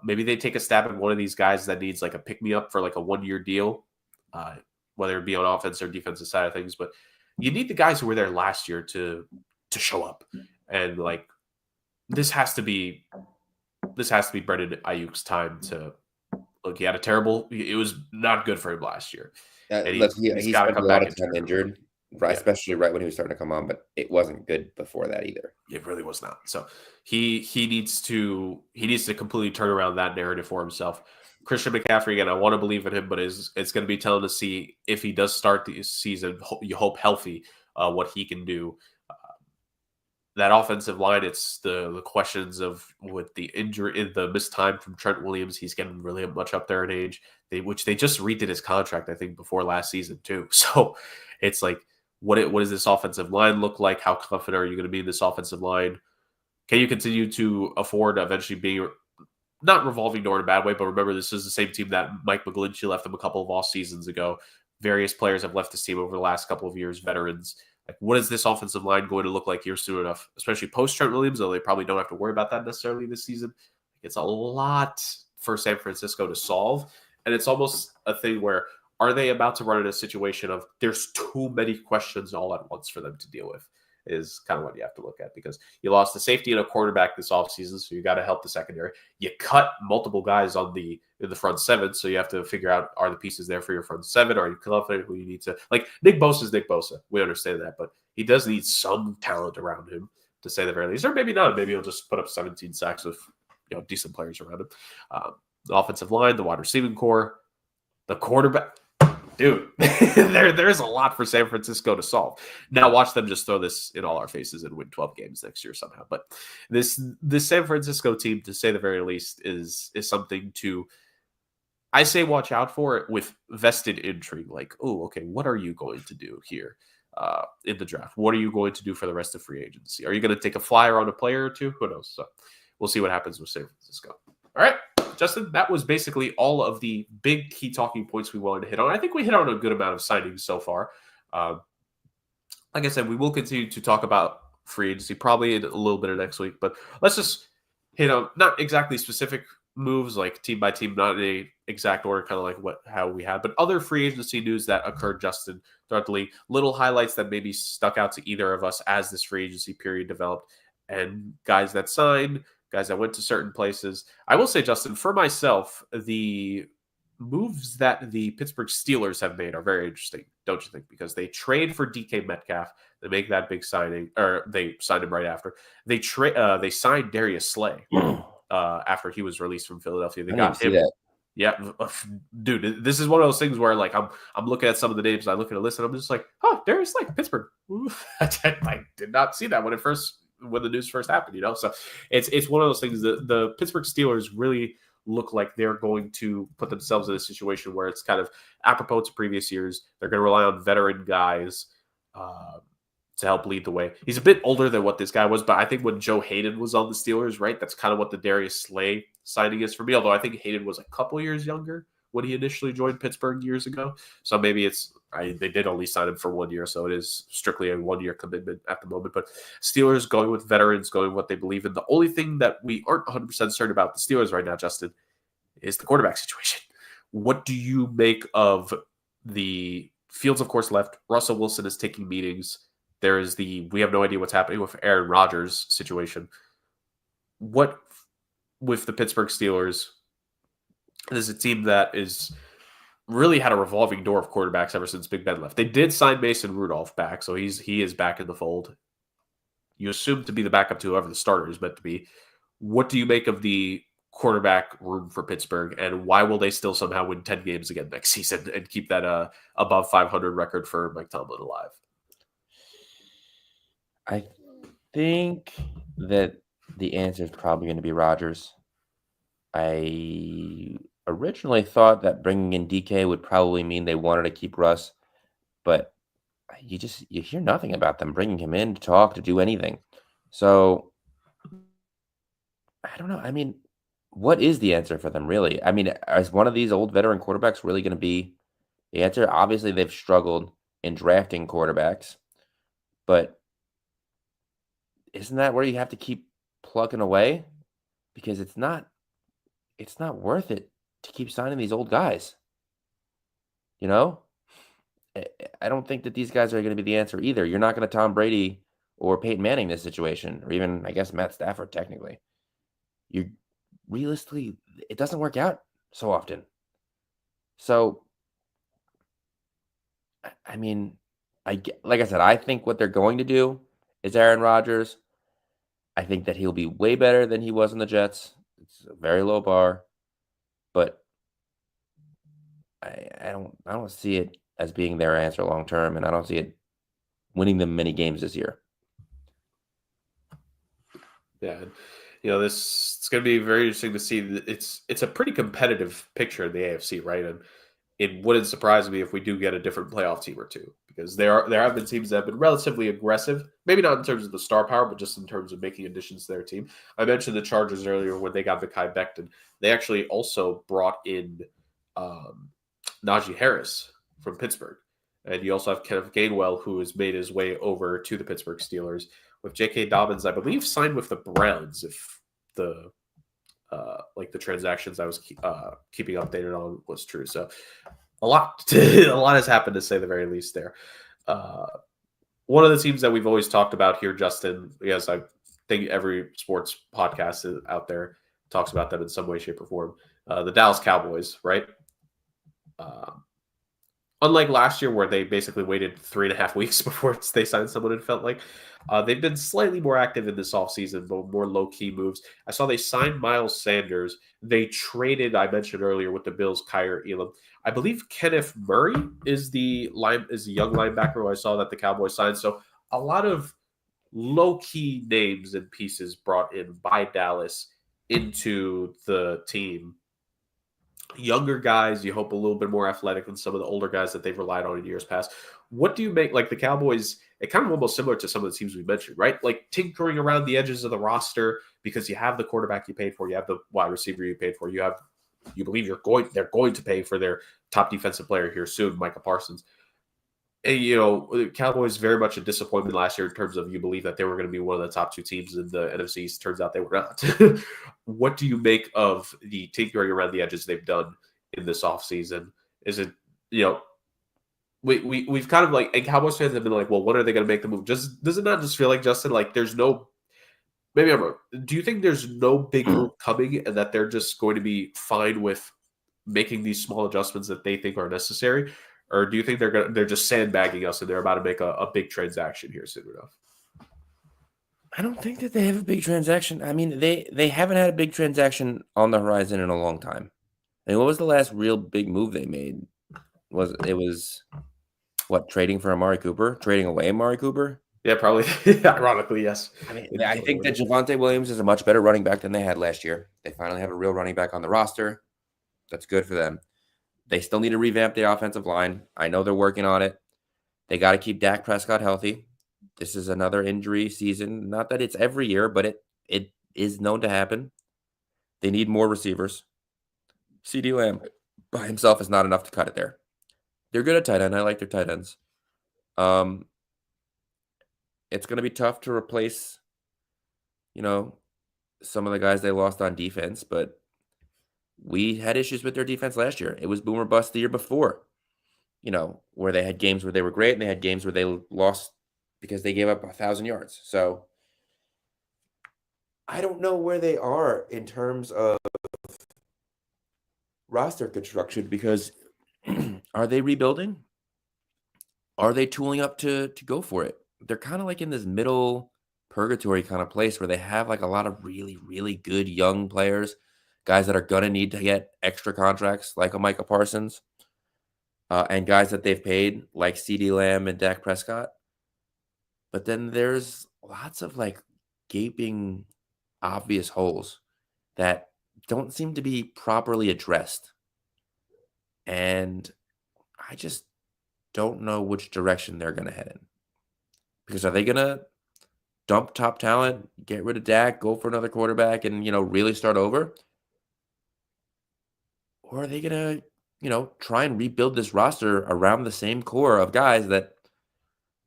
Maybe they take a stab at one of these guys that needs like a pick-me-up for like a 1-year deal, whether it be on offense or defensive side of things. But you need the guys who were there last year to show up. And like this has to be Brandon Ayuk's time to look. He had it was not good for him last year. He's got to come back injured, right? Especially right when he was starting to come on, but it wasn't good before that either. It really was not. So he needs to completely turn around that narrative for himself. Christian McCaffrey, again, I want to believe in him, but it's going to be telling to see if he does start the season, you hope healthy, what he can do. That offensive line, it's the questions of with the injury, the missed time from Trent Williams. He's getting really much up there in age, which they just redid his contract, I think, before last season too. So it's like, what does this offensive line look like? How confident are you going to be in this offensive line? Can you continue to afford eventually being not revolving door in a bad way? But remember, this is the same team that Mike McGlinchey left them a couple of off seasons ago. Various players have left this team over the last couple of years, veterans. Like, what is this offensive line going to look like here soon enough, especially post Trent Williams, though they probably don't have to worry about that necessarily this season. It's a lot for San Francisco to solve. And it's almost a thing where, are they about to run in a situation of there's too many questions all at once for them to deal with, is kind of what you have to look at, because you lost a safety and a quarterback this offseason, so you got to help the secondary. You cut multiple guys in the front 7, so you have to figure out, are the pieces there for your front 7? Are you confident who you need to – like, Nick Bosa is Nick Bosa. We understand that, but he does need some talent around him, to say the very least. Or maybe not. Maybe he'll just put up 17 sacks with decent players around him. The offensive line, the wide receiving core, the quarterback – dude, there's a lot for San Francisco to solve. Now watch them just throw this in all our faces and win 12 games next year somehow. But this San Francisco team, to say the very least, is something to, I say, watch out for it with vested intrigue. Like, oh, okay, what are you going to do here in the draft? What are you going to do for the rest of free agency? Are you going to take a flyer on a player or two? Who knows? So we'll see what happens with San Francisco. All right, Justin, that was basically all of the big key talking points we wanted to hit on. I think we hit on a good amount of signings so far. Like I said, we will continue to talk about free agency probably in a little bit of next week, but let's just hit on not exactly specific moves like team by team, not in a exact order, kind of like how we had, but other free agency news that occurred, Justin, throughout the league. Little highlights that maybe stuck out to either of us as this free agency period developed, and guys that signed, guys that went to certain places. I will say, Justin, for myself, the moves that the Pittsburgh Steelers have made are very interesting, don't you think? Because they trade for DK Metcalf, they make that big signing, or they signed him right after. They signed Darius Slay after he was released from Philadelphia. They got him. Yeah, dude, this is one of those things where like I'm looking at some of the names, I look at a list, and I'm just like, oh, Darius Slay, Pittsburgh. I did not see that when the news first happened, So it's one of those things that the Pittsburgh Steelers really look like they're going to put themselves in a situation where it's kind of apropos to previous years. They're going to rely on veteran guys to help lead the way. He's a bit older than what this guy was, but I think when Joe Hayden was on the Steelers, right, that's kind of what the Darius Slay signing is for me, although I think Hayden was a couple years younger when he initially joined Pittsburgh years ago. So maybe they did only sign him for 1 year, so it is strictly a 1 year commitment at the moment. But Steelers going with veterans, going with what they believe in. The only thing that we aren't 100% certain about the Steelers right now, Justin, is the quarterback situation. What do you make of the Fields, of course, left. Russell Wilson is taking meetings. There is we have no idea what's happening with Aaron Rodgers' situation. What with the Pittsburgh Steelers? This is a team that is really had a revolving door of quarterbacks ever since Big Ben left. They did sign Mason Rudolph back, so he is back in the fold. You assume to be the backup to whoever the starter is meant to be. What do you make of the quarterback room for Pittsburgh, and why will they still somehow win 10 games again next season and keep that above 500 record for Mike Tomlin alive? I think that the answer is probably going to be Rodgers. I originally thought that bringing in DK would probably mean they wanted to keep Russ, but you hear nothing about them bringing him in to talk, to do anything. So I don't know. I mean, what is the answer for them, really? I mean, is one of these old veteran quarterbacks really going to be the answer? Obviously, they've struggled in drafting quarterbacks, but isn't that where you have to keep plugging away? Because it's not worth it to keep signing these old guys. You know? I don't think that these guys are going to be the answer either. You're not going to Tom Brady or Peyton Manning this situation, or even, I guess, Matt Stafford, technically. Realistically, it doesn't work out so often. So, I mean, like I said, I think what they're going to do is Aaron Rodgers. I think that he'll be way better than he was in the Jets. It's a very low bar, but I don't see it as being their answer long term, and I don't see it winning them many games this year. Yeah, it's going to be very interesting to see. It's a pretty competitive picture in the AFC, right? And it wouldn't surprise me if we do get a different playoff team or two, because there have been teams that have been relatively aggressive, maybe not in terms of the star power, but just in terms of making additions to their team. I mentioned the Chargers earlier when they got Mekhi Becton. They actually also brought in Najee Harris from Pittsburgh. And you also have Kenneth Gainwell, who has made his way over to the Pittsburgh Steelers. With J.K. Dobbins, I believe, signed with the Browns, if the the transactions I was keeping updated on was true. So a lot has happened, to say the very least there. One of the teams that we've always talked about here, Justin, yes, I think every sports podcast out there talks about them in some way, shape, or form. The Dallas Cowboys, right? Unlike last year, where they basically waited 3.5 weeks before they signed someone, it felt like they've been slightly more active in this offseason, but more low-key moves. I saw they signed Miles Sanders. They traded, I mentioned earlier, with the Bills, Kyer Elam. I believe Kenneth Murray is the young linebacker who I saw that the Cowboys signed. So a lot of low-key names and pieces brought in by Dallas into the team. Younger guys, you hope a little bit more athletic than some of the older guys that they've relied on in years past. What do you make, like the Cowboys, it kind of almost similar to some of the teams we mentioned, right? Like tinkering around the edges of the roster, because you have the quarterback you paid for, you have the wide receiver you paid for, you believe they're going to pay for their top defensive player here soon, Micah Parsons. And, the Cowboys very much a disappointment last year in terms of you believe that they were going to be one of the top 2 teams in the NFC East. Turns out they were not. What do you make of the tinkering around the edges they've done in this offseason? Is it, we've kind of like, and Cowboys fans have been like, well, when are they going to make the move? Does it not just feel like, Justin, like there's no, maybe I'm wrong. Do you think there's no big move coming and that they're just going to be fine with making these small adjustments that they think are necessary? Or do you think they're just sandbagging us and they're about to make a big transaction here soon enough? I don't think that they have a big transaction. I mean, they haven't had a big transaction on the horizon in a long time. I mean, what was the last real big move they made? It was trading for Amari Cooper? Trading away Amari Cooper? Yeah, probably. Ironically, yes. I mean, I think that Javonte Williams is a much better running back than they had last year. They finally have a real running back on the roster. That's good for them. They still need to revamp the offensive line. I know they're working on it. They got to keep Dak Prescott healthy. This is another injury season. Not that it's every year, but it is known to happen. They need more receivers. CeeDee Lamb by himself is not enough to cut it there. They're good at tight end. I like their tight ends. It's going to be tough to replace, some of the guys they lost on defense, but we had issues with their defense last year. It was boom or bust the year before, where they had games where they were great and they had games where they lost because they gave up 1,000 yards. So I don't know where they are in terms of roster construction because are they rebuilding? Are they tooling up to go for it? They're kind of like in this middle purgatory kind of place where they have like a lot of really, really good young players, guys that are going to need to get extra contracts like a Micah Parsons, and guys that they've paid like CeeDee Lamb and Dak Prescott. But then there's lots of like gaping, obvious holes that don't seem to be properly addressed. And I just don't know which direction they're going to head in. Because are they going to dump top talent, get rid of Dak, go for another quarterback, and, really start over? Or are they going to, try and rebuild this roster around the same core of guys that,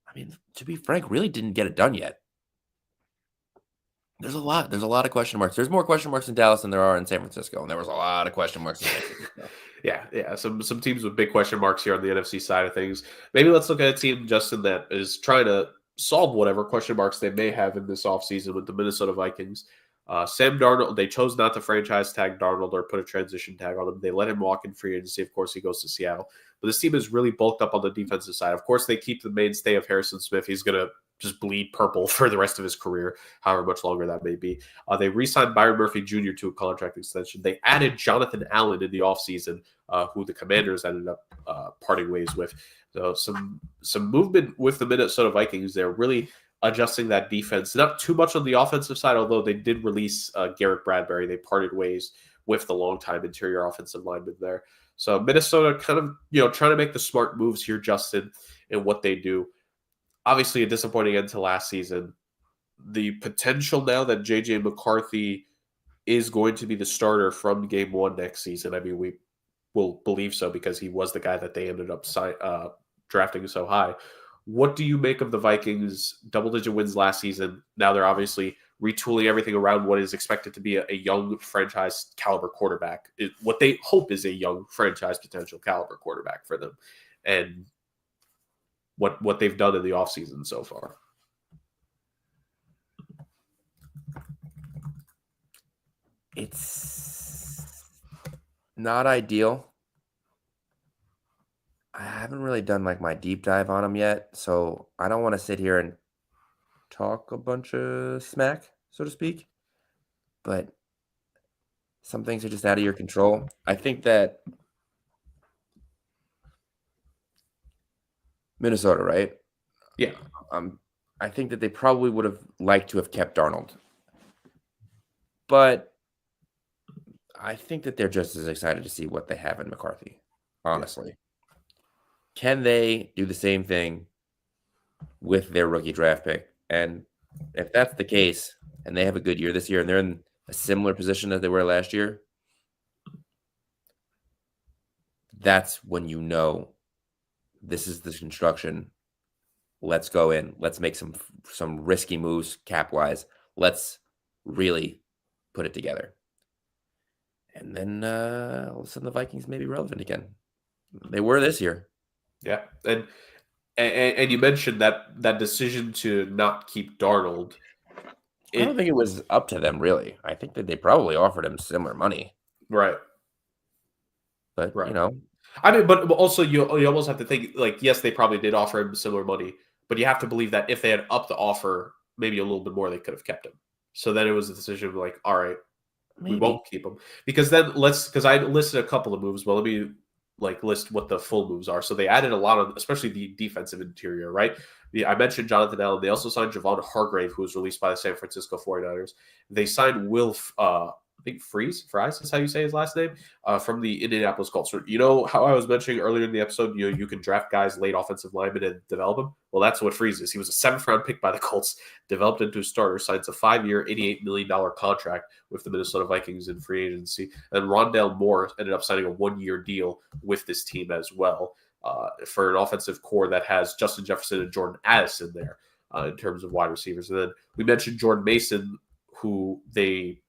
I mean, to be frank, really didn't get it done yet? There's a lot of question marks. There's more question marks in Dallas than there are in San Francisco, and there was a lot of question marks in San Francisco. Yeah. Some teams with big question marks here on the NFC side of things. Maybe let's look at a team, Justin, that is trying to solve whatever question marks they may have in this offseason with the Minnesota Vikings. Sam Darnold, they chose not to franchise tag Darnold or put a transition tag on him. They let him walk in free agency. Of course, he goes to Seattle. But this team is really bulked up on the defensive side. Of course, they keep the mainstay of Harrison Smith. He's going to just bleed purple for the rest of his career, however much longer that may be. They re-signed Byron Murphy Jr. to a contract extension. They added Jonathan Allen in the offseason, who the Commanders ended up parting ways with. So some movement with the Minnesota Vikings. They're really adjusting that defense. Not too much on the offensive side, although they did release Garrett Bradbury. They parted ways with the longtime interior offensive lineman there. So Minnesota kind of, trying to make the smart moves here, Justin, in what they do. Obviously, a disappointing end to last season. The potential now that J.J. McCarthy is going to be the starter from game one next season. I mean, we will believe so because he was the guy that they ended up drafting so high. What do you make of the Vikings' double-digit wins last season? Now they're obviously retooling everything around what is expected to be a young franchise caliber quarterback. What they hope is a young franchise potential caliber quarterback for them. And what they've done in the offseason so far. It's not ideal. I haven't really done like my deep dive on them yet, so I don't want to sit here and talk a bunch of smack, so to speak. But some things are just out of your control. I think that Minnesota, right? Yeah. I think that they probably would have liked to have kept Darnold. But I think that they're just as excited to see what they have in McCarthy, honestly. Can they do the same thing with their rookie draft pick? And if that's the case, and they have a good year this year, and they're in a similar position as they were last year, that's when you know this is the construction. Let's go in. Let's make some risky moves cap-wise. Let's really put it together. And then all of a sudden the Vikings may be relevant again. They were this year. Yeah, and you mentioned that decision to not keep Darnold. I don't think it was up to them, really. I think that they probably offered him similar money. Right. But, Right. you know. I mean, but also you almost have to think, like, yes, they probably did offer him similar money, but you have to believe that if they had upped the offer maybe a little bit more, they could have kept him. So then it was a decision of like, all right, Maybe. we won't keep him. Because then because I listed a couple of moves. Well, let me list what the full moves are. So they added a lot of, especially the defensive interior, right? I mentioned Jonathan Allen. They also signed Javon Hargrave, who was released by the San Francisco 49ers. They signed Will, I think Fries is how you say his last name, from the Indianapolis Colts. So, you know how I was mentioning earlier in the episode, you can draft guys late offensive linemen and develop them? Well, that's what Fries is. He was a 7th-round pick by the Colts, developed into a starter, signs a 5-year, $88 million contract with the Minnesota Vikings in free agency. And Rondale Moore ended up signing a 1-year deal with this team as well, for an offensive core that has Justin Jefferson and Jordan Addison there in terms of wide receivers. And then we mentioned Jordan Mason, who the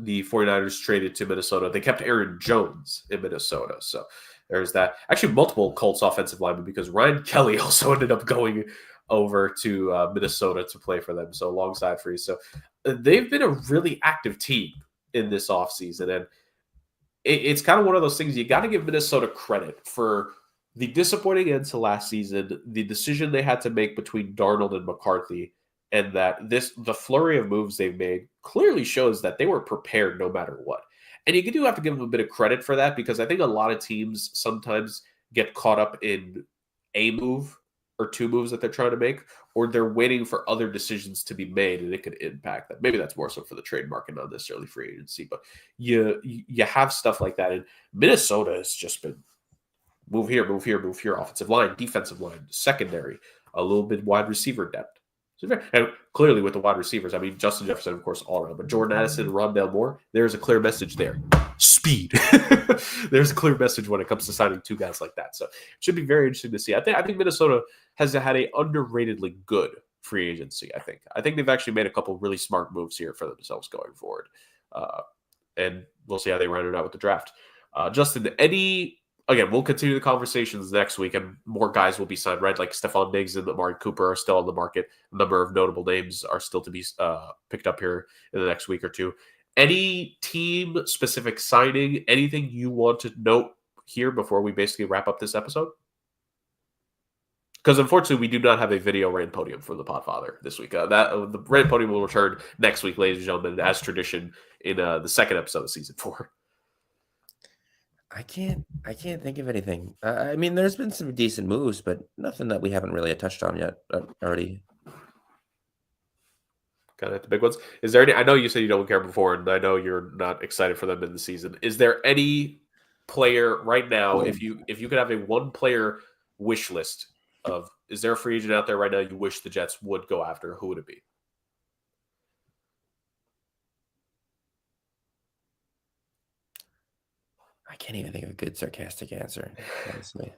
49ers traded to Minnesota. They kept Aaron Jones in Minnesota. So there's that. Actually, multiple Colts offensive linemen, because Ryan Kelly also ended up going over to Minnesota to play for them. So alongside Freeze. So they've been a really active team in this offseason. And it's kind of one of those things you got to give Minnesota credit for the disappointing end to last season, the decision they had to make between Darnold and McCarthy, and that the flurry of moves they've made clearly shows that they were prepared no matter what. And you do have to give them a bit of credit for that, because I think a lot of teams sometimes get caught up in a move or two moves that they're trying to make, or they're waiting for other decisions to be made, and it could impact them. Maybe that's more so for the trade market, not necessarily free agency, but you have stuff like that. And Minnesota has just been move here, offensive line, defensive line, secondary, a little bit wide receiver depth. And clearly with the wide receivers, I mean, Justin Jefferson, of course, all around, but Jordan Addison and Rondale Moore, there's a clear message there. Speed. There's a clear message when it comes to signing two guys like that. So it should be very interesting to see. I think Minnesota has had a underratedly good free agency, I think they've actually made a couple really smart moves here for themselves going forward. And we'll see how they round it out with the draft. Justin, again, we'll continue the conversations next week, and more guys will be signed, right? Like Stephon Diggs and Amari Cooper are still on the market. A number of notable names are still to be picked up here in the next week or two. Any team-specific signing, anything you want to note here before we basically wrap up this episode? Because unfortunately, we do not have a video rant podium for the Podfather this week. The rant podium will return next week, ladies and gentlemen, as tradition in the second episode of season 4. I can't think of anything. I mean, there's been some decent moves, but nothing that we haven't really touched on yet already. Kind of the big ones. Is there any? I know you said you don't care before, and I know you're not excited for them in the season. Is there any player right now? If you could have a one player wish list of, is there a free agent out there right now you wish the Jets would go after? Who would it be? I can't even think of a good sarcastic answer, honestly.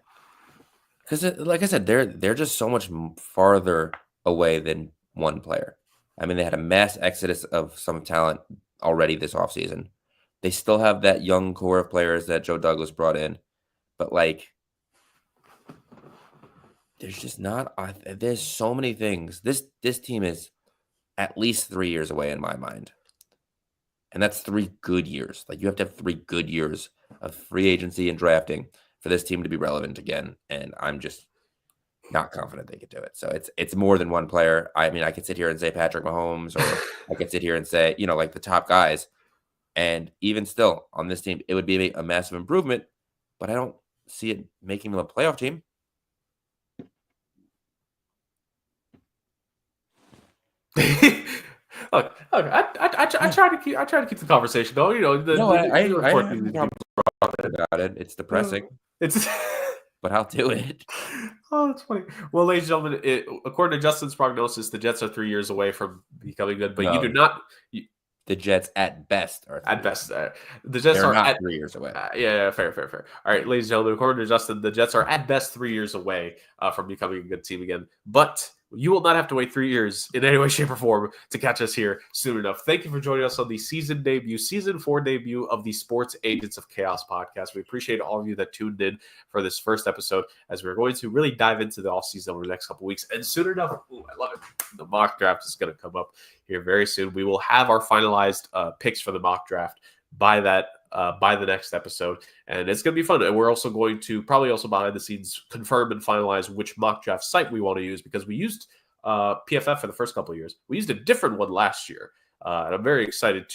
Because, like I said, they're just so much farther away than one player. I mean, they had a mass exodus of some talent already this offseason. They still have that young core of players that Joe Douglas brought in. But, there's just not – there's so many things. This team is at least 3 years away in my mind. And that's 3 good years. You have to have 3 good years of free agency and drafting for this team to be relevant again. And I'm just not confident they could do it. So it's more than one player. I mean, I could sit here and say Patrick Mahomes, or I could sit here and say, the top guys. And even still on this team, it would be a massive improvement, but I don't see it making them a playoff team. Look, I try to keep the conversation going. I about it. It's depressing. but I'll do it. Oh, that's funny. Well, ladies and gentlemen, according to Justin's prognosis, the Jets are 3 years away from becoming good, but No. you do not. The Jets at best are 3 At years best, away. the Jets They're are not at 3 years away. yeah, fair. All right, ladies and gentlemen, according to Justin, the Jets are at best 3 years away from becoming a good team again. But you will not have to wait 3 years in any way, shape, or form to catch us here soon enough. Thank you for joining us on the season 4 debut of the Sports Agents of Chaos podcast. We appreciate all of you that tuned in for this first episode, as we're going to really dive into the offseason over the next couple weeks. And soon enough, I love it. The mock draft is going to come up here very soon. We will have our finalized picks for the mock draft by the next episode, and it's going to be fun. And we're also going to probably also behind the scenes confirm and finalize which mock draft site we want to use, because we used PFF for the first couple of years. We used a different one last year, and I'm very excited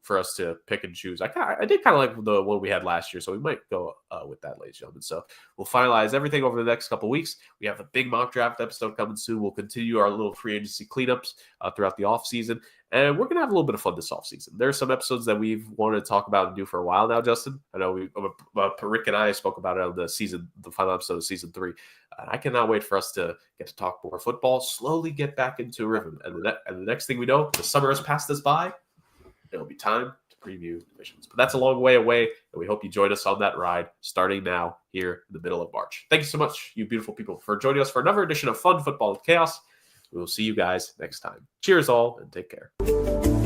for us to pick and choose. I did kind of like the one we had last year, so we might go with that, ladies and gentlemen. So we'll finalize everything over the next couple of weeks. We have a big mock draft episode coming soon. We'll continue our little free agency cleanups throughout the offseason. And we're going to have a little bit of fun this offseason. There are some episodes that we've wanted to talk about and do for a while now, Justin. I know Rick and I spoke about it on the final episode of season 3. I cannot wait for us to get to talk more football, slowly get back into a rhythm. And the next thing we know, the summer has passed us by. It'll be time to preview divisions. But that's a long way away, and we hope you join us on that ride starting now here in the middle of March. Thank you so much, you beautiful people, for joining us for another edition of Fun Football with Chaos. We will see you guys next time. Cheers all, and take care.